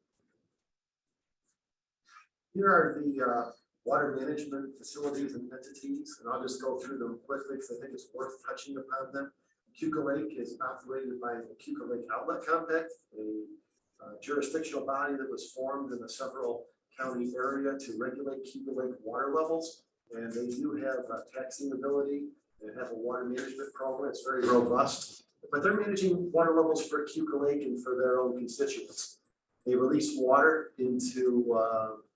Here are the water management facilities and entities, and I'll just go through them quickly because I think it's worth touching upon them. Cuba Lake is operated by the Cuba Lake Outlet Compact, a jurisdictional body that was formed in the several county area to regulate Cuba Lake water levels. And they do have taxing ability and have a water management program. It's very robust, but they're managing water levels for Cuba Lake and for their own constituents. They release water into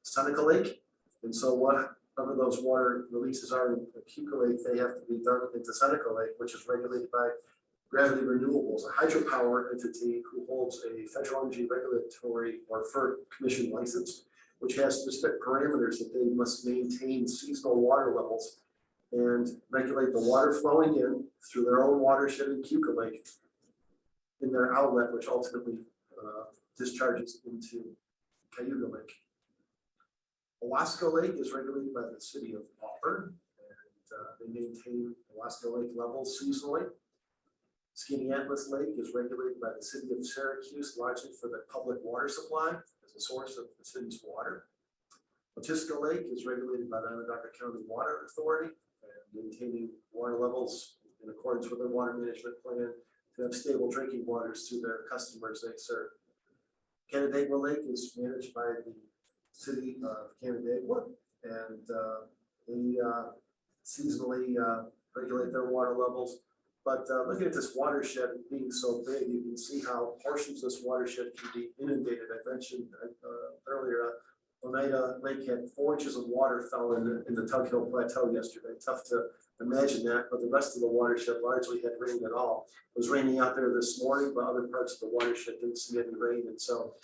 Seneca Lake. And so whatever those water releases are in Cuba Lake, they have to be done into Seneca Lake, which is regulated by Gravity Renewables, a hydropower entity who holds a Federal Energy Regulatory or FERC Commission license, which has specific parameters that they must maintain seasonal water levels and regulate the water flowing in through their own watershed in Cuba Lake in their outlet, which ultimately discharges into Cayuga Lake. Owasco Lake is regulated by the city of Auburn, and they maintain Owasco Lake levels seasonally. Skaneateles Lake is regulated by the city of Syracuse, largely for the public water supply. as a source of the city's water. Otisco Lake is regulated by the Onondaga County Water Authority and maintaining water levels in accordance with their water management plan to have stable drinking waters to their customers they serve. Canandaigua Lake is managed by the city of Canandaigua, and they seasonally regulate their water levels. But looking at this watershed being so big, you can see how portions of this watershed can be inundated. I mentioned earlier, Oneida Lake had 4 inches of water fell in the Tug Hill Plateau yesterday. Tough to imagine that, but the rest of the watershed largely had rained at all. It was raining out there this morning, but other parts of the watershed didn't see any rain. And so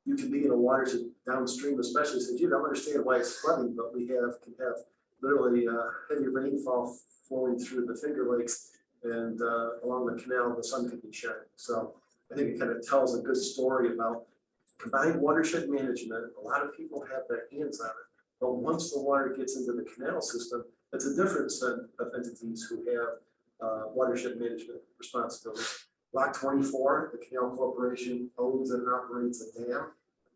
you can be in a watershed downstream, especially since you don't understand why it's flooding, but can have literally heavy rainfall flowing through the Finger Lakes and along the canal, the sun can be shining. So I think it kind of tells a good story about combined watershed management. A lot of people have their hands on it, but once the water gets into the canal system, it's a different set of entities who have watershed management responsibilities. Block 24, the Canal Corporation owns and operates a dam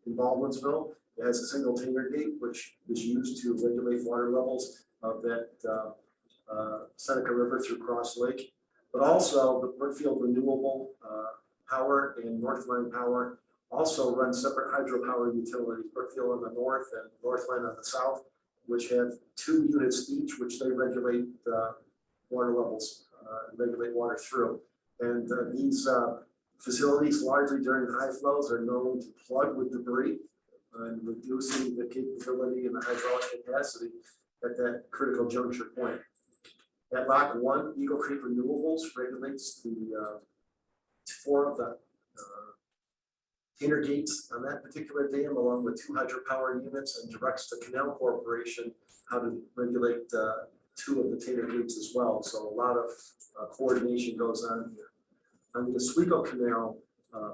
in Baldwinsville. It has a single Tainer Gate, which is used to regulate water levels of that Seneca River through Cross Lake. But also the Brookfield Renewable Power and Northland Power also run separate hydropower utilities, Brookfield on the north and Northland on the south, which have 2 units each, which they regulate water levels, regulate water through. And these facilities, largely during high flows, are known to plug with debris and reducing the capability and the hydraulic capacity at that critical juncture point. At Lock 1, Eagle Creek Renewables regulates the 4 of the Tainer gates on that particular dam, along with 2 hydropower units, and directs the Canal Corporation how to regulate 2 of the Tainer gates as well. So a lot of coordination goes on here. On the Oswego Canal,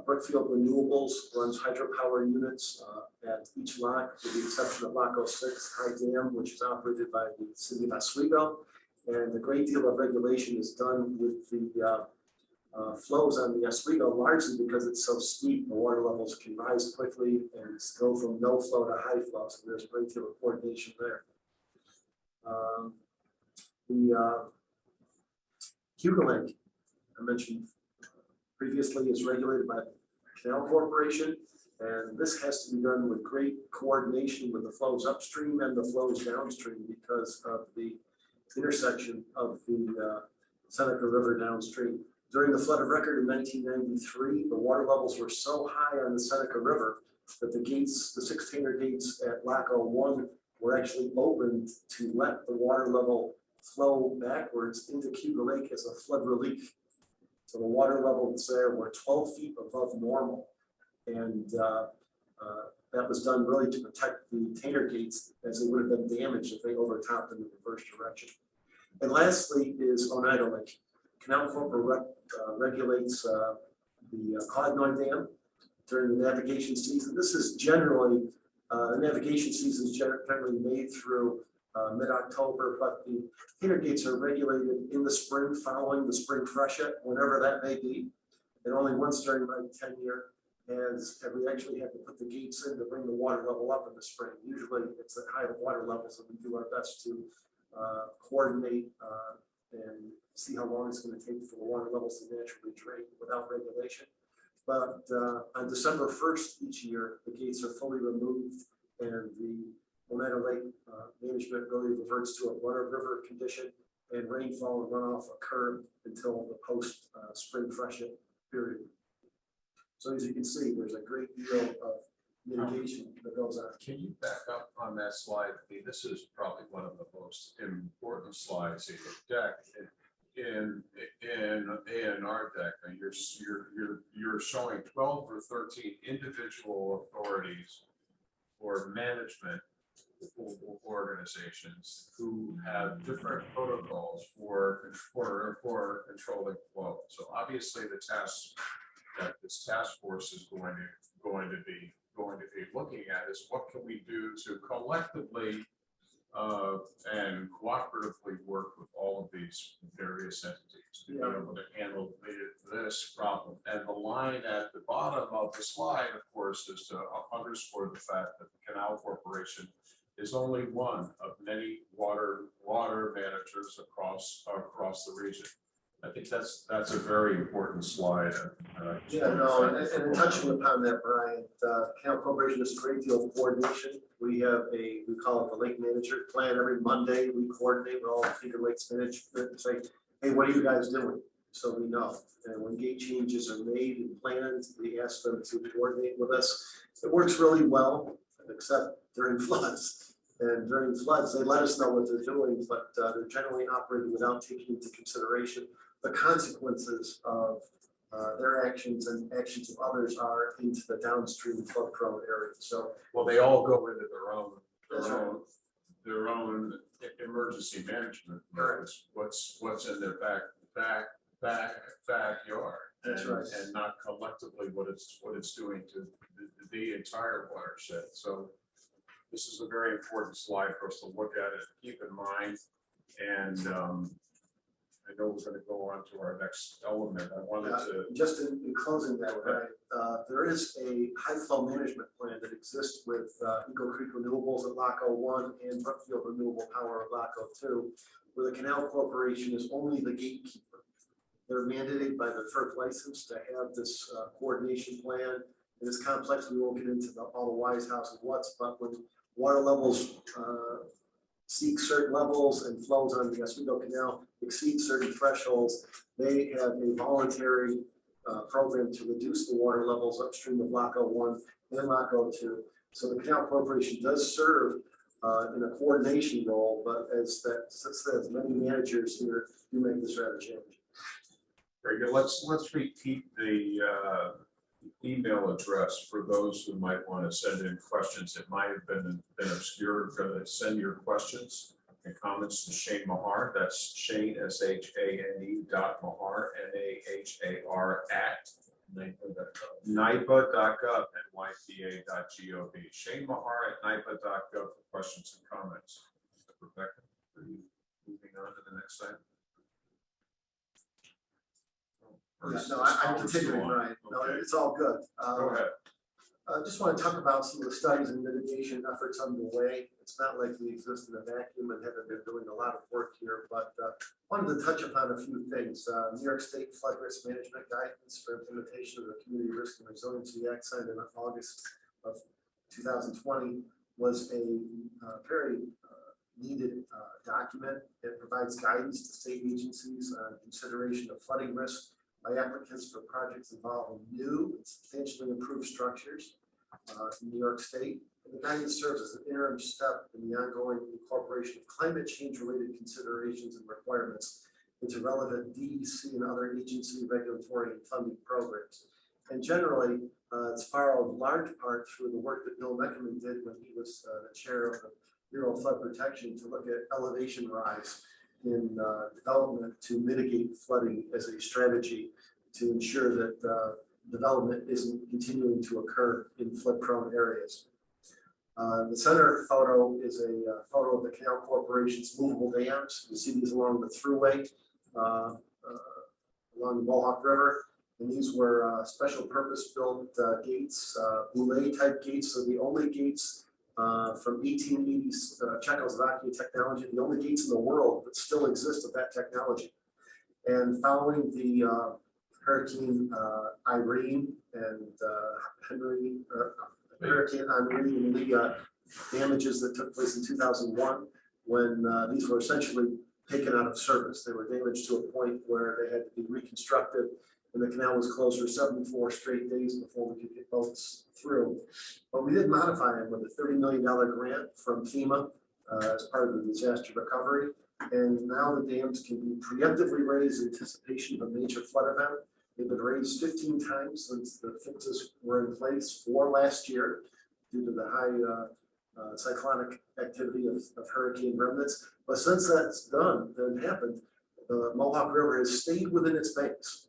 Brookfield Renewables runs hydropower units at each lock, with the exception of Lock 06 High Dam, which is operated by the city of Oswego. And a great deal of regulation is done with the flows on the Oswego, largely because it's so steep, the water levels can rise quickly and go from no flow to high flow. So there's a great deal of coordination there. The Cuba Lake, I mentioned previously, is regulated by the Canal Corporation, and this has to be done with great coordination with the flows upstream and the flows downstream because of the intersection of the Seneca River downstream. During the flood of record in 1993, the water levels were so high on the Seneca River that the gates, the 6 Tainer gates at Lock 01 were actually opened to let the water level flow backwards into Cuba Lake as a flood relief. So the water levels there were 12 feet above normal. And that was done really to protect the Tainer gates, as they would have been damaged if they overtopped in the reverse direction. And lastly is Oneida Lake. Canal Corporation regulates the Cognoy Dam during the navigation season. This is generally, the navigation season is generally made through mid-October, but the Tainer gates are regulated in the spring following the spring freshet, whenever that may be. And only once during my tenure have we actually had to put the gates in to bring the water level up in the spring. Usually it's at high water levels, and we do our best to coordinate and see how long it's going to take for the water levels to naturally drain without regulation. But on December 1st each year, the gates are fully removed, and the Oneida Lake management really reverts to a run-of-river condition, and rainfall and runoff occur until the post-spring freshet period. So as you can see, there's a great deal of mitigation that goes on. Can you back up on that slide? I mean, this is probably one of the most important slides in your deck. In our deck, and you're showing 12 or 13 individual authorities or management organizations who have different protocols for controlling flow. So obviously, the task that this task force is going to be looking at is what can we do to collectively and cooperatively work with all of these various entities to be able to handle this problem. And the line at the bottom of the slide, of course, is to underscore the fact that the Canal Corporation is only one of many water managers across the region. I think that's a very important slide. Yeah, no, and touching upon that, Brian, Canal Corporation does a great deal of coordination. We have we call it the Lake Manager Plan. Every Monday, we coordinate with all the Finger Lakes management and say, hey, what are you guys doing? So we know. And when gate changes are made and planned, we ask them to coordinate with us. It works really well, except during floods. And during floods, they let us know what they're doing, but they're generally operating without taking into consideration the consequences of their actions and actions of others are into the downstream flood prone areas. So, well, they all go into their own emergency management. What's in their backyard. That's right. And not collectively what it's doing to the entire watershed. So this is a very important slide for us to look at and keep in mind. And I know we're going to go on to our next element. I wanted to just in closing that, right, there is a high flow management plan that exists with Eagle Creek Renewables at Lock 01 and Brookfield Renewable Power at Lock 02, where the Canal Corporation is only the gatekeeper. They're mandated by their FERC license to have this coordination plan. It is complex. We won't get into all the whys, hows, and whats, but when water levels seek certain levels and flows on the Oswego Canal exceed certain thresholds, they have a voluntary program to reduce the water levels upstream of Lock 01 and Lock 02. So the Canal Corporation does serve in a coordination role, but as many managers here do make this rather challenging. very good. Let's repeat the email address for those who might want to send in questions. It might have been obscure. Send your questions and comments to Shane Mahar. That's Shane, SHANE .Mahar, MAHAR @ NYPA.gov, NYPA.gov. Shane Mahar at NYPA.gov for questions and comments. Rebecca, are you moving on to the next slide? No, I'm continuing, Brian. No, it's all good. Go ahead. I just want to talk about some of the studies and mitigation efforts underway. It's not like we exist in a vacuum and haven't been doing a lot of work here, but wanted to touch upon a few things. New York State Flood Risk Management Guidance for implementation of the Community Risk and Resiliency Act signed in August of 2020 was a very needed document. It provides guidance to state agencies on consideration of flooding risk by applicants for projects involving new and substantially improved structures in New York State. And the guidance serves as an interim step in the ongoing incorporation of climate change related considerations and requirements into relevant DEC and other agency regulatory and funding programs. And generally, it's followed large part through the work that Bill Meckerman did when he was the chair of the Bureau of Flood Protection to look at elevation rise in development to mitigate flooding as a strategy to ensure that development isn't continuing to occur in flood-prone areas. The center photo is a photo of the Canal Corporation's movable dams. You see these along the thruway, along the Mohawk River. And these were special purpose-built gates, boulay type gates. So the only gates from 1880s Czechoslovakia technology, the only gates in the world that still exist of that technology. And following the Hurricane Irene and Hurricane Henri and the damages that took place in 2001, when these were essentially taken out of service. They were damaged to a point where they had to be reconstructed, and the canal was closed for 74 straight days before we could get boats through. But we did modify it with a $30 million grant from FEMA as part of the disaster recovery. And now the dams can be preemptively raised in anticipation of a major flood event. They've been raised 15 times since the fixes were in place for last year due to the high cyclonic activity of hurricane remnants. But since that's done and happened, the Mohawk River has stayed within its banks.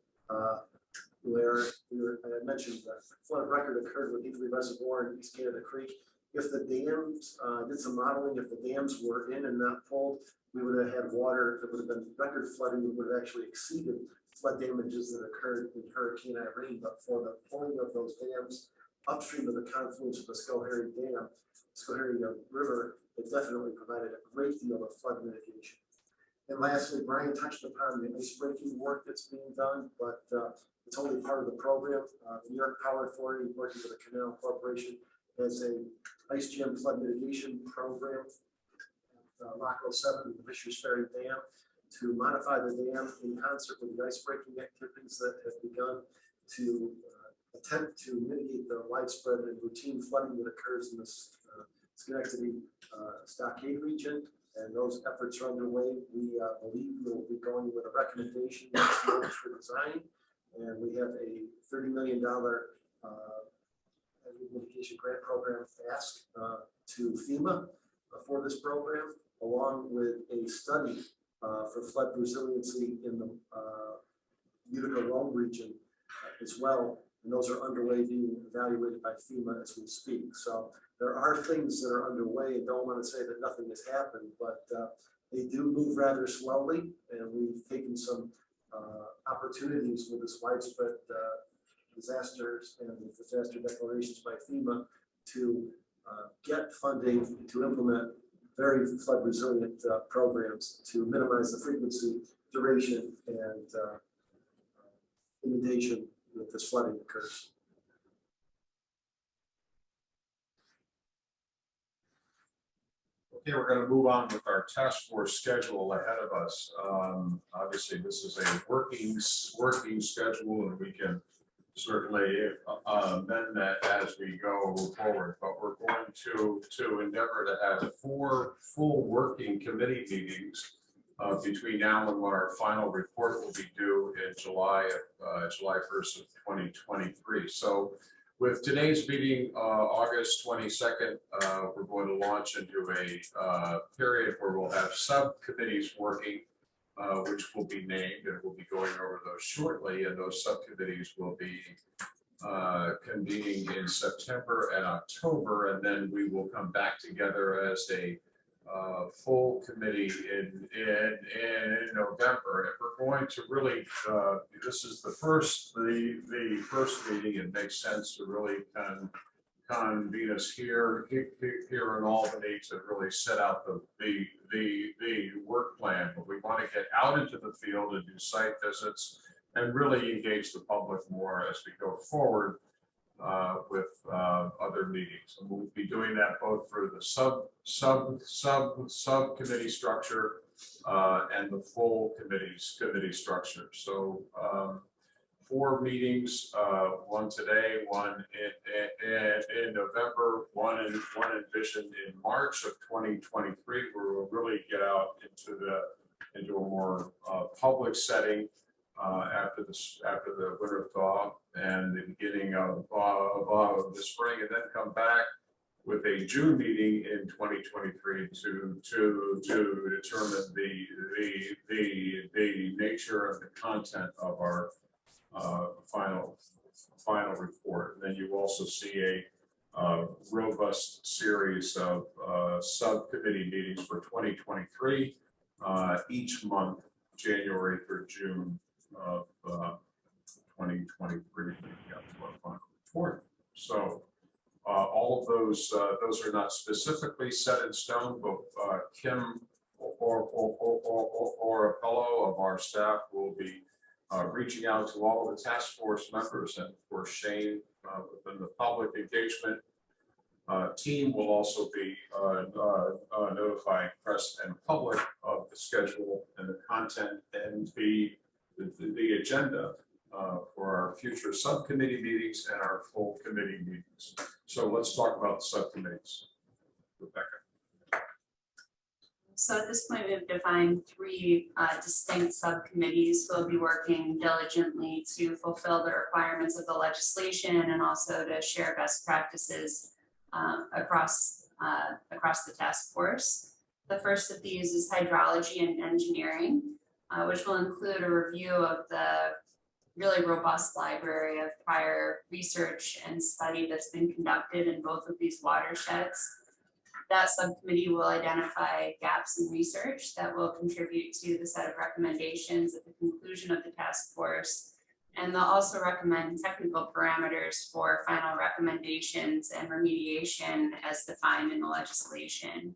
Where I mentioned the flood record occurred with Hinkley Reservoir and East Canada Creek. If the dams, did some modeling, if the dams were in and not pulled, we would have had water, it would have been record flooding, we would have actually exceeded flood damages that occurred in Hurricane Irene, but for the pulling of those dams upstream of the confluence of the Schoharie Dam, Schoharie River, it definitely provided a great deal of flood mitigation. And lastly, Brian touched upon the ice breaking work that's being done, but it's only part of the program. The New York Power Authority, working with the Canal Corporation, has a ice jam flood mitigation program, Lock 07, the Fisher's Ferry Dam, to modify the dam in concert with the ice breaking activities that have begun to attempt to mitigate the widespread and routine flooding that occurs in this Schenectady stockade region. And those efforts are underway. We believe we will be going with a recommendation next month for design. And we have a $30 million mitigation grant program ask to FEMA for this program, along with a study for flood resiliency in the Utica Rome region as well. And those are underway, being evaluated by FEMA as we speak. So there are things that are underway, and don't want to say that nothing has happened, but they do move rather slowly. And we've taken some opportunities with this widespread disasters and disaster declarations by FEMA to get funding to implement very flood resilient programs to minimize the frequency, duration, and inundation that this flooding occurs. Okay, we're going to move on with our task force schedule ahead of us. Obviously, this is a working schedule, and we can certainly amend that as we go forward. But we're going to endeavor to have 4 full working committee meetings between now and when our final report will be due in July 1st of 2023. So with today's meeting, August 22nd, we're going to launch into a period where we'll have subcommittees working, which will be named, and we'll be going over those shortly. And those subcommittees will be convening in September and October, and then we will come back together as a full committee in November. And we're going to really, this is the first meeting. It makes sense to really convene us here in Albany to really set out the work plan. But we want to get out into the field and do site visits and really engage the public more as we go forward with other meetings. And we'll be doing that both through the subcommittee structure and the full committee structure. So 4 meetings, one today, one in November, one envisioned in March of 2023, where we'll really get out into a more public setting after the winter thaw and the beginning of the spring, and then come back with a June meeting in 2023 to determine the nature and the content of our final report. And then you also see a robust series of subcommittee meetings for 2023 each month, January through June of 2023. So all of those are not specifically set in stone, but Kim or a fellow of our staff will be reaching out to all of the task force members, and of course Shane within the public engagement team will also be notifying press and public of the schedule and the content and the agenda for our future subcommittee meetings and our full committee meetings. So let's talk about the subcommittees. Rebecca. So at this point, we've defined 3 distinct subcommittees who will be working diligently to fulfill the requirements of the legislation and also to share best practices across the task force. The first of these is hydrology and engineering, which will include a review of the really robust library of prior research and study that's been conducted in both of these watersheds. That subcommittee will identify gaps in research that will contribute to the set of recommendations at the conclusion of the task force. And they'll also recommend technical parameters for final recommendations and remediation as defined in the legislation.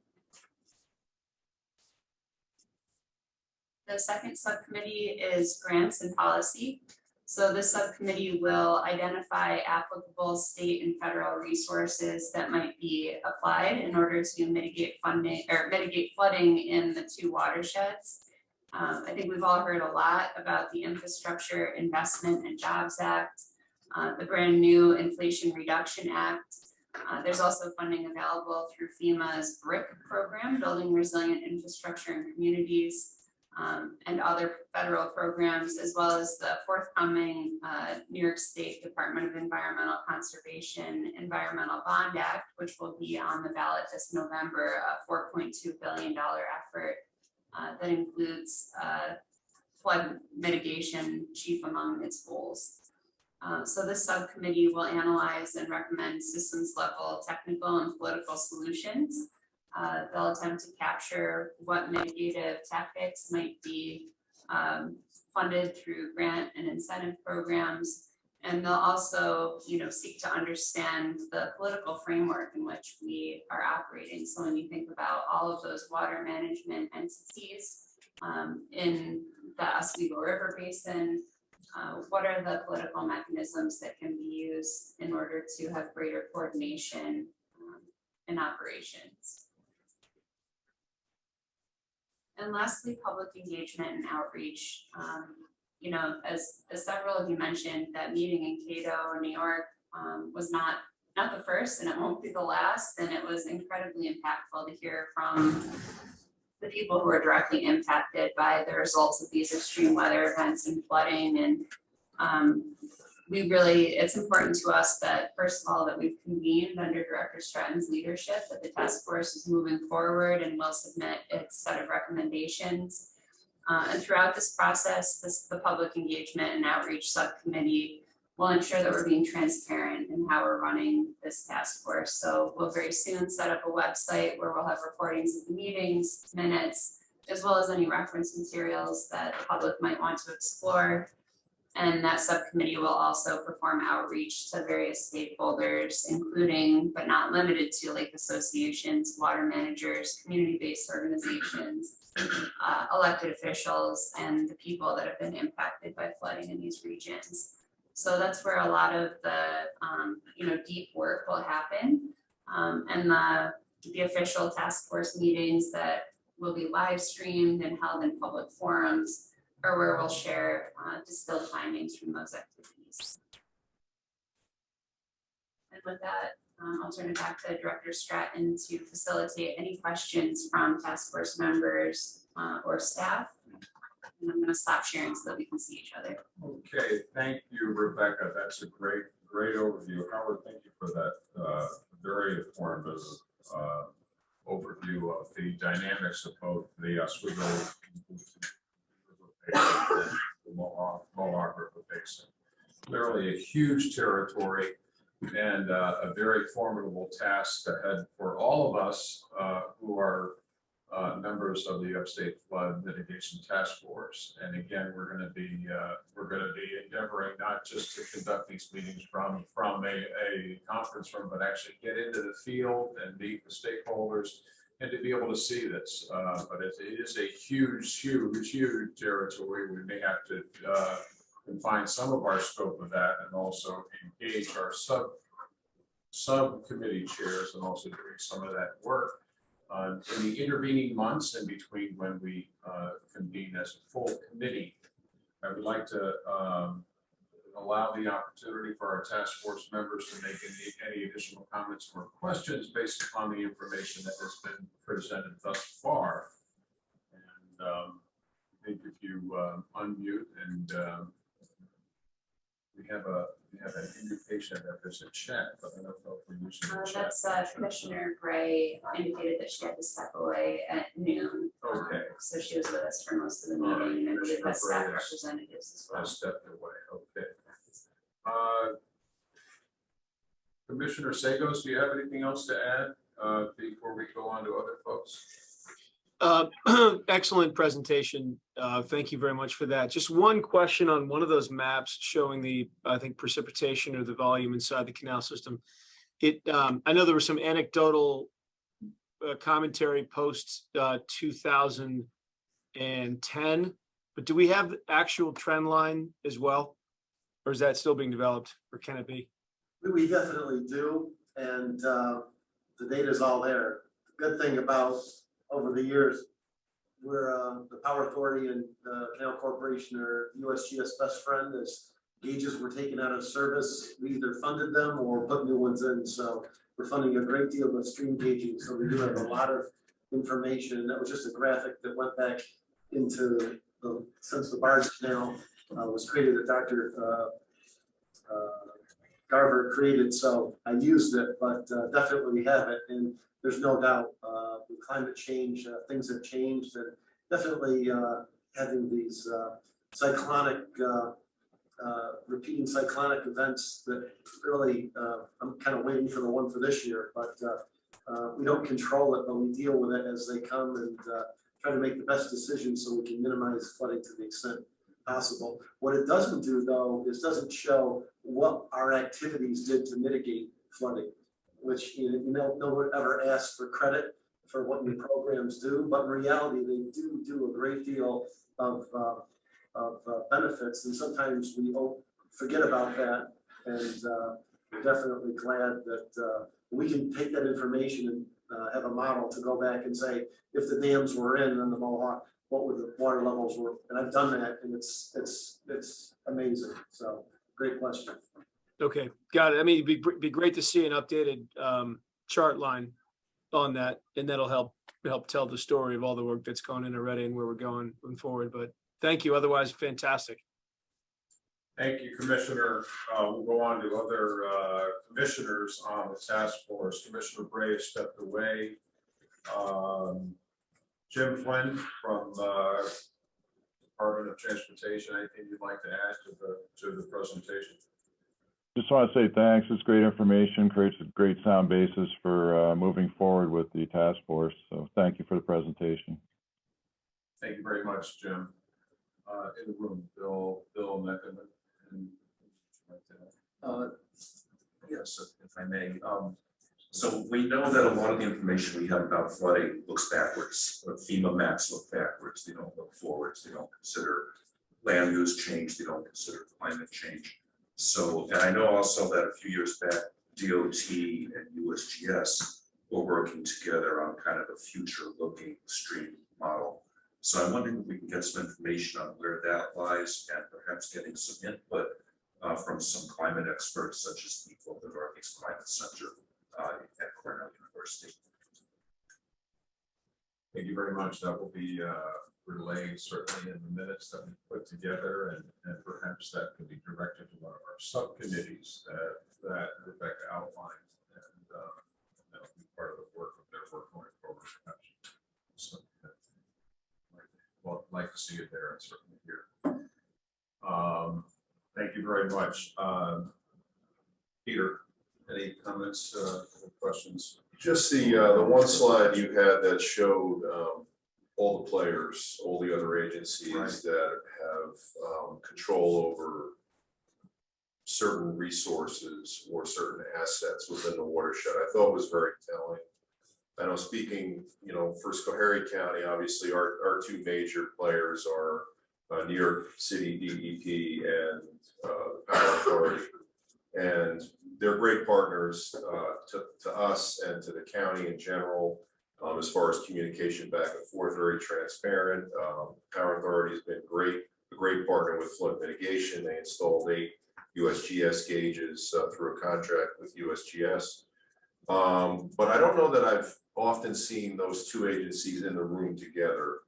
The second subcommittee is grants and policy. So this subcommittee will identify applicable state and federal resources that might be applied in order to mitigate flooding in the two watersheds. I think we've all heard a lot about the Infrastructure Investment and Jobs Act, the brand new Inflation Reduction Act. There's also funding available through FEMA's BRIC program, Building Resilient Infrastructure in Communities, and other federal programs, as well as the forthcoming New York State Department of Environmental Conservation Environmental Bond Act, which will be on the ballot this November, a $4.2 billion effort that includes flood mitigation chief among its goals. So this subcommittee will analyze and recommend systems level technical and political solutions. They'll attempt to capture what mitigative tactics might be funded through grant and incentive programs. And they'll also, seek to understand the political framework in which we are operating. So when you think about all of those water management entities in the Oswego River Basin, what are the political mechanisms that can be used in order to have greater coordination in operations? And lastly, public engagement and outreach. As several of you mentioned, that meeting in Cato, New York, was not the first, and it won't be the last. And it was incredibly impactful to hear from the people who are directly impacted by the results of these extreme weather events and flooding. And it's important to us that, first of all, that we've convened under Director Stratton's leadership, that the task force is moving forward and will submit its set of recommendations. And throughout this process, the public engagement and outreach subcommittee will ensure that we're being transparent in how we're running this task force. So we'll very soon set up a website where we'll have recordings of the meetings, minutes, as well as any reference materials that the public might want to explore. And that subcommittee will also perform outreach to various stakeholders, including but not limited to lake associations, water managers, community-based organizations, elected officials, and the people that have been impacted by flooding in these regions. So that's where a lot of the deep work will happen. And the official task force meetings that will be live streamed and held in public forums, or where we'll share distilled findings from those activities. And with that, I'll turn it back to Director Stratton to facilitate any questions from task force members or staff. And I'm going to stop sharing so that we can see each other. Okay, thank you, Rebecca. That's a great overview. Howard, thank you for that very informative overview of the dynamics of both the Oswego and the Mohawk River Basin. Clearly a huge territory and a very formidable task ahead for all of us who are members of the Upstate Flood Mitigation Task Force. And again, we're going to be endeavoring not just to conduct these meetings from a conference room, but actually get into the field and meet the stakeholders and to be able to see this. But it is a huge territory. We may have to confine some of our scope of that and also engage our subcommittee chairs and also doing some of that work in the intervening months and between when we convene as a full committee. I would like to allow the opportunity for our task force members to make any additional comments or questions based upon the information that has been presented thus far. And I think if you unmute and we have an indication that there's a chat, but I don't know if we're using the chat. That's Commissioner Gray indicated that she had to step away at noon. Okay. So she was with us for most of the meeting, and I believe that staff representatives as well. I stepped away. Okay. Commissioner Sagos, do you have anything else to add before we go on to other folks? Excellent presentation. Thank you very much for that. Just one question on one of those maps showing the, I think, precipitation or the volume inside the canal system. I know there was some anecdotal commentary post 2010, but do we have the actual trend line as well? Or is that still being developed, or can it be? We definitely do, and the data is all there. The good thing about over the years, we're the Power Authority and Canal Corporation are USGS best friend. As gauges were taken out of service, we either funded them or put new ones in. So we're funding a great deal of stream gauging. So we do have a lot of information. And that was just a graphic that went back into since the barge canal was created that Dr. Garver created. So I used it, but definitely we have it. And there's no doubt with climate change, things have changed, and definitely having these cyclonic, repeating cyclonic events that really, I'm kind of waiting for the one for this year, but we don't control it, but we deal with it as they come and try to make the best decisions so we can minimize flooding to the extent possible. What it doesn't do though, is doesn't show what our activities did to mitigate flooding, which no one ever asks for credit for what your programs do, but in reality, they do a great deal of benefits, and sometimes we forget about that, and we're definitely glad that we can take that information and have a model to go back and say, if the dams were in on the Mohawk, what would the water levels were? And I've done that, and it's amazing. So great question. Okay, got it. I mean, it'd be great to see an updated chart line on that, and that'll help tell the story of all the work that's gone in already and where we're going forward. But thank you. Otherwise, fantastic. Thank you, Commissioner. We'll go on to other commissioners on the task force. Commissioner Bray stepped away. Jim Flynn from Department of Transportation, anything you'd like to add to the presentation? Just want to say thanks. It's great information, creates a great sound basis for moving forward with the task force. So thank you for the presentation. Thank you very much, Jim. In the room, Bill Meckerman. Yes, if I may. So we know that a lot of the information we have about flooding looks backwards. FEMA maps look backwards. They don't look forwards. They don't consider land use change. They don't consider climate change. So, and I know also that a few years back, DOT and USGS were working together on kind of a future-looking stream model. So I'm wondering if we can get some information on where that lies and perhaps getting some input from some climate experts such as people at the Northeast Climate Center at Cornell University. Thank you very much. That will be relayed certainly in the minutes that we put together, and perhaps that could be directed to one of our subcommittees that Rebecca outlined, and that'll be part of the work of their work going forward. So, well, I'd like to see it there and certainly here. Thank you very much. Peter, any comments or questions? Just the one slide you had that showed all the players, all the other agencies that have control over certain resources or certain assets within the watershed. I thought was very telling. I know speaking, for Schoharie County, obviously our two major players are New York City DEP and the Power Authority. And they're great partners to us and to the county in general, as far as communication back and forth, very transparent. Power Authority has been great, a great partner with flood mitigation. They installed 8 USGS gauges through a contract with USGS. But I don't know that I've often seen those two agencies in the room together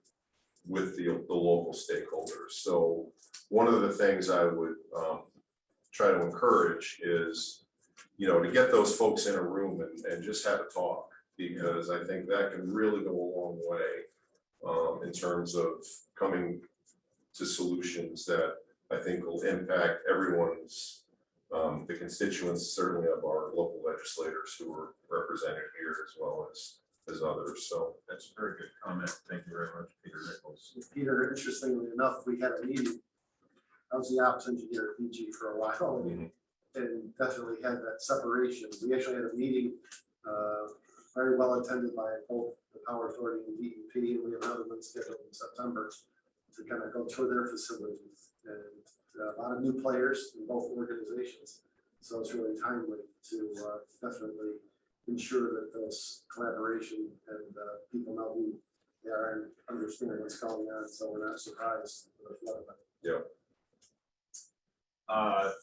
with the local stakeholders. So one of the things I would try to encourage is, to get those folks in a room and just have a talk, because I think that can really go a long way in terms of coming to solutions that I think will impact everyone's the constituents certainly of our local legislators who are represented here as well as others. So That's a very good comment. Thank you very much, Peter Nichols. Peter, interestingly enough, we had a meeting. I was the ops engineer at PG for a while and definitely had that separation. We actually had a meeting, very well attended by both the Power Authority and DEP, and we have another one scheduled in September to kind of go tour their facilities. And a lot of new players in both organizations. So it's really timely to definitely ensure that those collaboration and people know who they are and understand what's going on, so we're not surprised with the flood event.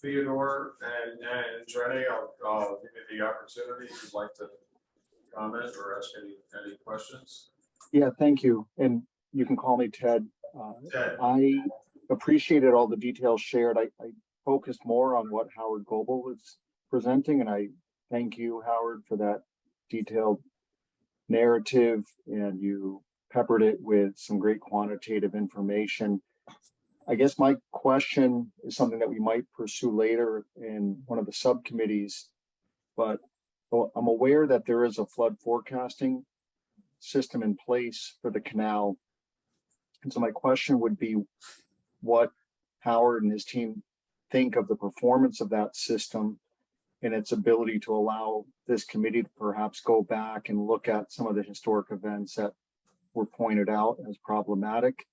Theodore and Jenny, I'll give you the opportunity if you'd like to comment or ask any questions. Yeah, thank you. And you can call me Ted. Ted. I appreciated all the details shared. I focused more on what Howard Goebel was presenting, and I thank you, Howard, for that detailed narrative, and you peppered it with some great quantitative information. I guess my question is something that we might pursue later in one of the subcommittees, but I'm aware that there is a flood forecasting system in place for the canal. And so my question would be what Howard and his team think of the performance of that system and its ability to allow this committee to perhaps go back and look at some of the historic events that were pointed out as problematic,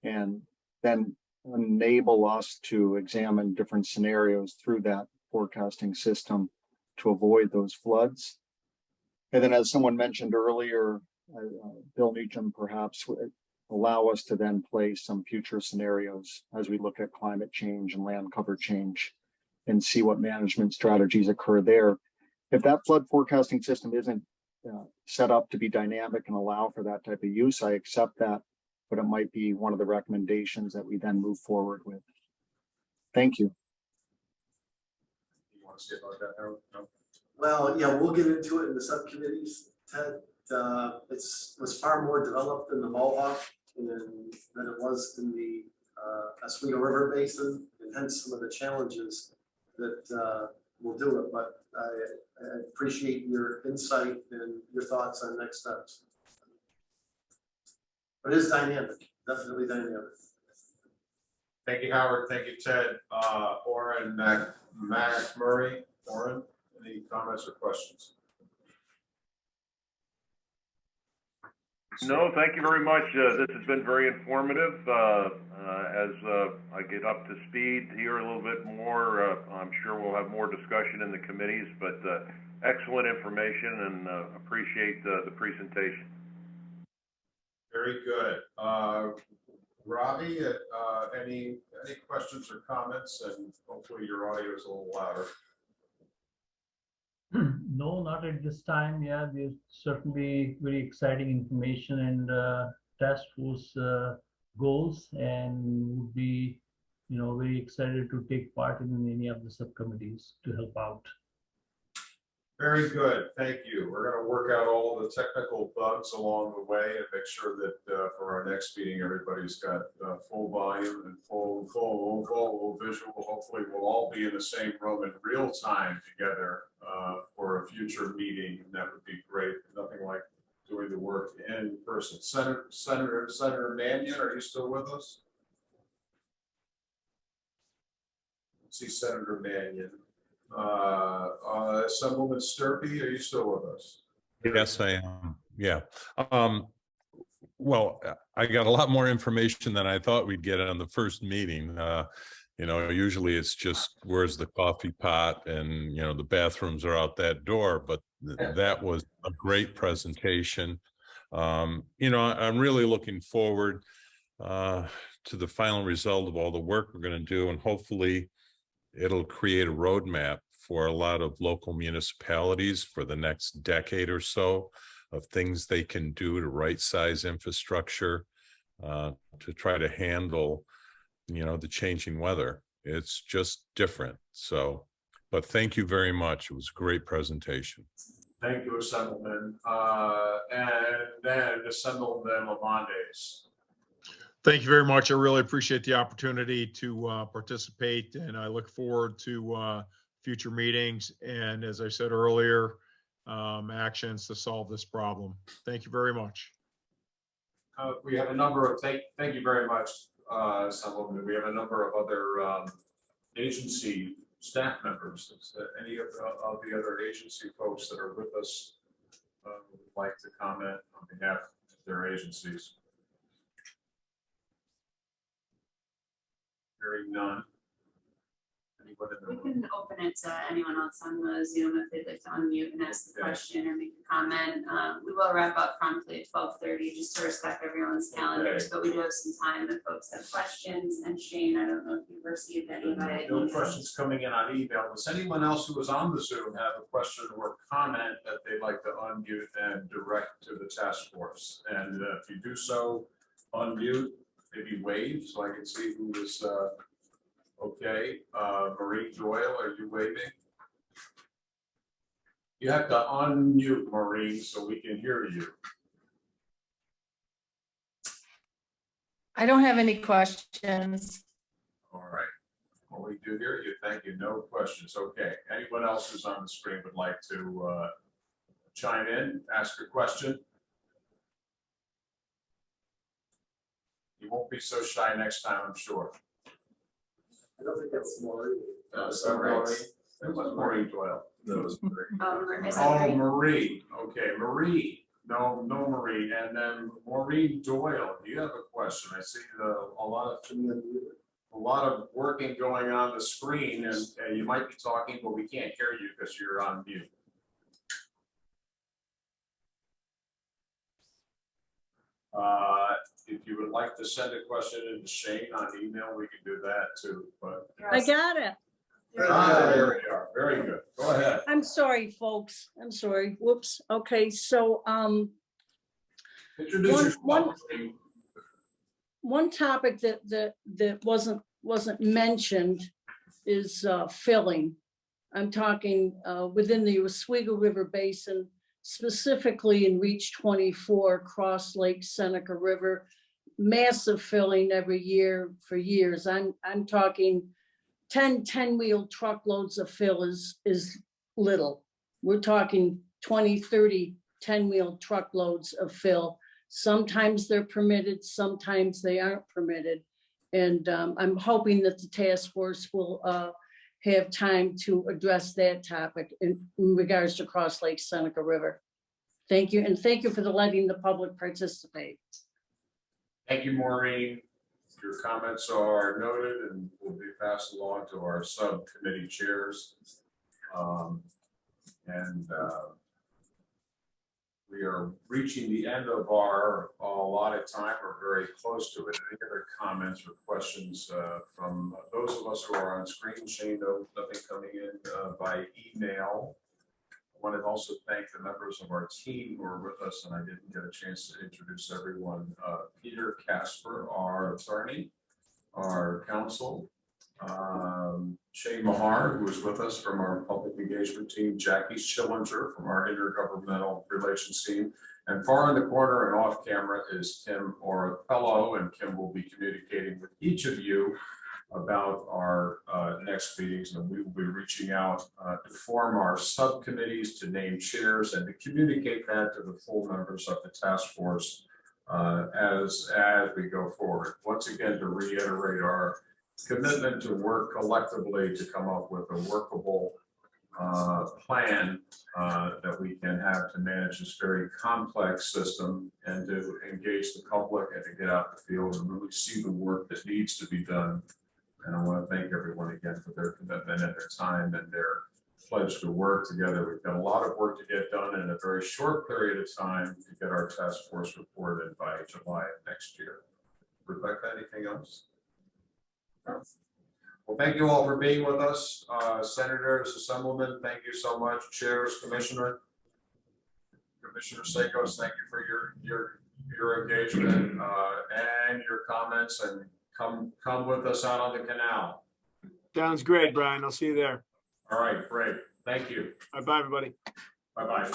and then enable us to examine different scenarios through that forecasting system to avoid those floods. And then, as someone mentioned earlier, Bill Nugent perhaps would allow us to then place some future scenarios as we look at climate change and land cover change and see what management strategies occur there. If that flood forecasting system isn't set up to be dynamic and allow for that type of use, I accept that, but it might be one of the recommendations that we then move forward with. Thank you. You want to say about that, Harold? No? Well, yeah, we'll get into it in the subcommittees, Ted. Was far more developed in the Mohawk than it was in the Oswego River Basin, and hence some of the challenges that will do it. But I appreciate your insight and your thoughts on next steps. But it is dynamic, definitely dynamic. Thank you, Howard. Thank you, Ted. Oren McMurray. Oren, any comments or questions? No, thank you very much. This has been very informative. As I get up to speed here a little bit more, I'm sure we'll have more discussion in the committees, but excellent information, and appreciate the presentation. Very good. Robbie, any questions or comments? And hopefully your audio is a little louder. No, not at this time. Yeah, there's certainly very exciting information and task force goals, and would be, very excited to take part in any of the subcommittees to help out. Very good. Thank you. We're going to work out all the technical bugs along the way and make sure that for our next meeting, everybody's got full volume and full visual. Hopefully we'll all be in the same room in real time together for a future meeting. And that would be great. Nothing like doing the work in person. Senator Mannion, are you still with us? Let's see, Senator Mannion. Assemblyman Sturpey, are you still with us? Yes, I am. Yeah. Well, I got a lot more information than I thought we'd get on the first meeting. Usually it's just where's the coffee pot and, the bathrooms are out that door, but that was a great presentation. I'm really looking forward to the final result of all the work we're going to do, and hopefully it'll create a roadmap for a lot of local municipalities for the next decade or so of things they can do to right-size infrastructure to try to handle, the changing weather. It's just different. So, but thank you very much. It was a great presentation. Thank you, Assemblyman. And then Assemblyman Lamondes. Thank you very much. I really appreciate the opportunity to participate, and I look forward to future meetings, and as I said earlier, actions to solve this problem. Thank you very much. We have a number of, thank you very much, Assemblyman. We have a number of other agency staff members. Any of the other agency folks that are with us would like to comment on behalf of their agencies? Hearing none. Anyone in the We room? can open it to anyone else on the Zoom if they'd like to unmute and ask the Okay. question or make a comment. We will wrap up promptly at 12:30 just to respect everyone's calendars, but we do have some time if folks have questions. And Shane, I don't know if you've received any by No email. questions coming in on email. Does anyone else who was on the Zoom have a question or comment that they'd like to unmute and direct to the task force? And if you do so, unmute, maybe wave so I can see who is okay. Marie Doyle, are you waving? You have to unmute, Marie, so we can hear you. I don't have any questions. All right. Well, we do hear you. Thank you. No questions. Okay. Anyone else who's on the screen would like to chime in, ask a question? You won't be so shy next time, I'm sure. I don't think that's Maureen. It was Maureen Doyle. That was great. Is that Oh, right? Marie. Okay, Marie. No Marie. And then Maureen Doyle, do you have a question? I see a lot of working going on the screen, and you might be talking, but we can't hear you because you're on mute. If you would like to send a question into Shane on email, we can do that too, but. I got it. There we are. Very good. Go ahead. I'm sorry, folks. I'm sorry. Whoops. Okay, so Introduce yourself. one topic that wasn't mentioned is filling. I'm talking within the Oswego River Basin, specifically in Reach 24, Cross Lake Seneca River. Massive filling every year for years. I'm talking 10-wheel truckloads of fill is little. We're talking 20, 30 10-wheel truckloads of fill. Sometimes they're permitted, sometimes they aren't permitted. And I'm hoping that the task force will have time to address that topic in regards to Cross Lake Seneca River. Thank you, and thank you for letting the public participate. Thank you, Maureen. Your comments are noted and will be passed along to our subcommittee chairs. We are reaching the end of our allotted time. We're very close to it. Any other comments or questions from those of us who are on screen? Shane, nothing coming in by email. I want to also thank the members of our team who are with us, and I didn't get a chance to introduce everyone. Peter Casper, our attorney, our counsel, Shane Mahar, who is with us from our public engagement team, Jackie Schillinger from our intergovernmental relations team, and far in the corner and off camera is Kim Orapello, and Kim will be communicating with each of you about our next meetings, and we will be reaching out to form our subcommittees, to name chairs, and to communicate that to the full members of the task force as we go forward. Once again, to reiterate our commitment to work collectively to come up with a workable plan that we can have to manage this very complex system, and to engage the public and to get out in the field and really see the work that needs to be done. And I want to thank everyone again for their commitment and their time and their pledge to work together. We've got a lot of work to get done in a very short period of time to get our task force reported by July of next year. Rebecca, anything else? No. Well, thank you all for being with us. Senators, Assemblyman, thank you so much. Chairs, Commissioner Sakos, thank you for your engagement and your comments, and come with us out on the canal. Sounds great, Brian. I'll see you there. All right, great. Thank you. Bye-bye, everybody. Bye-bye.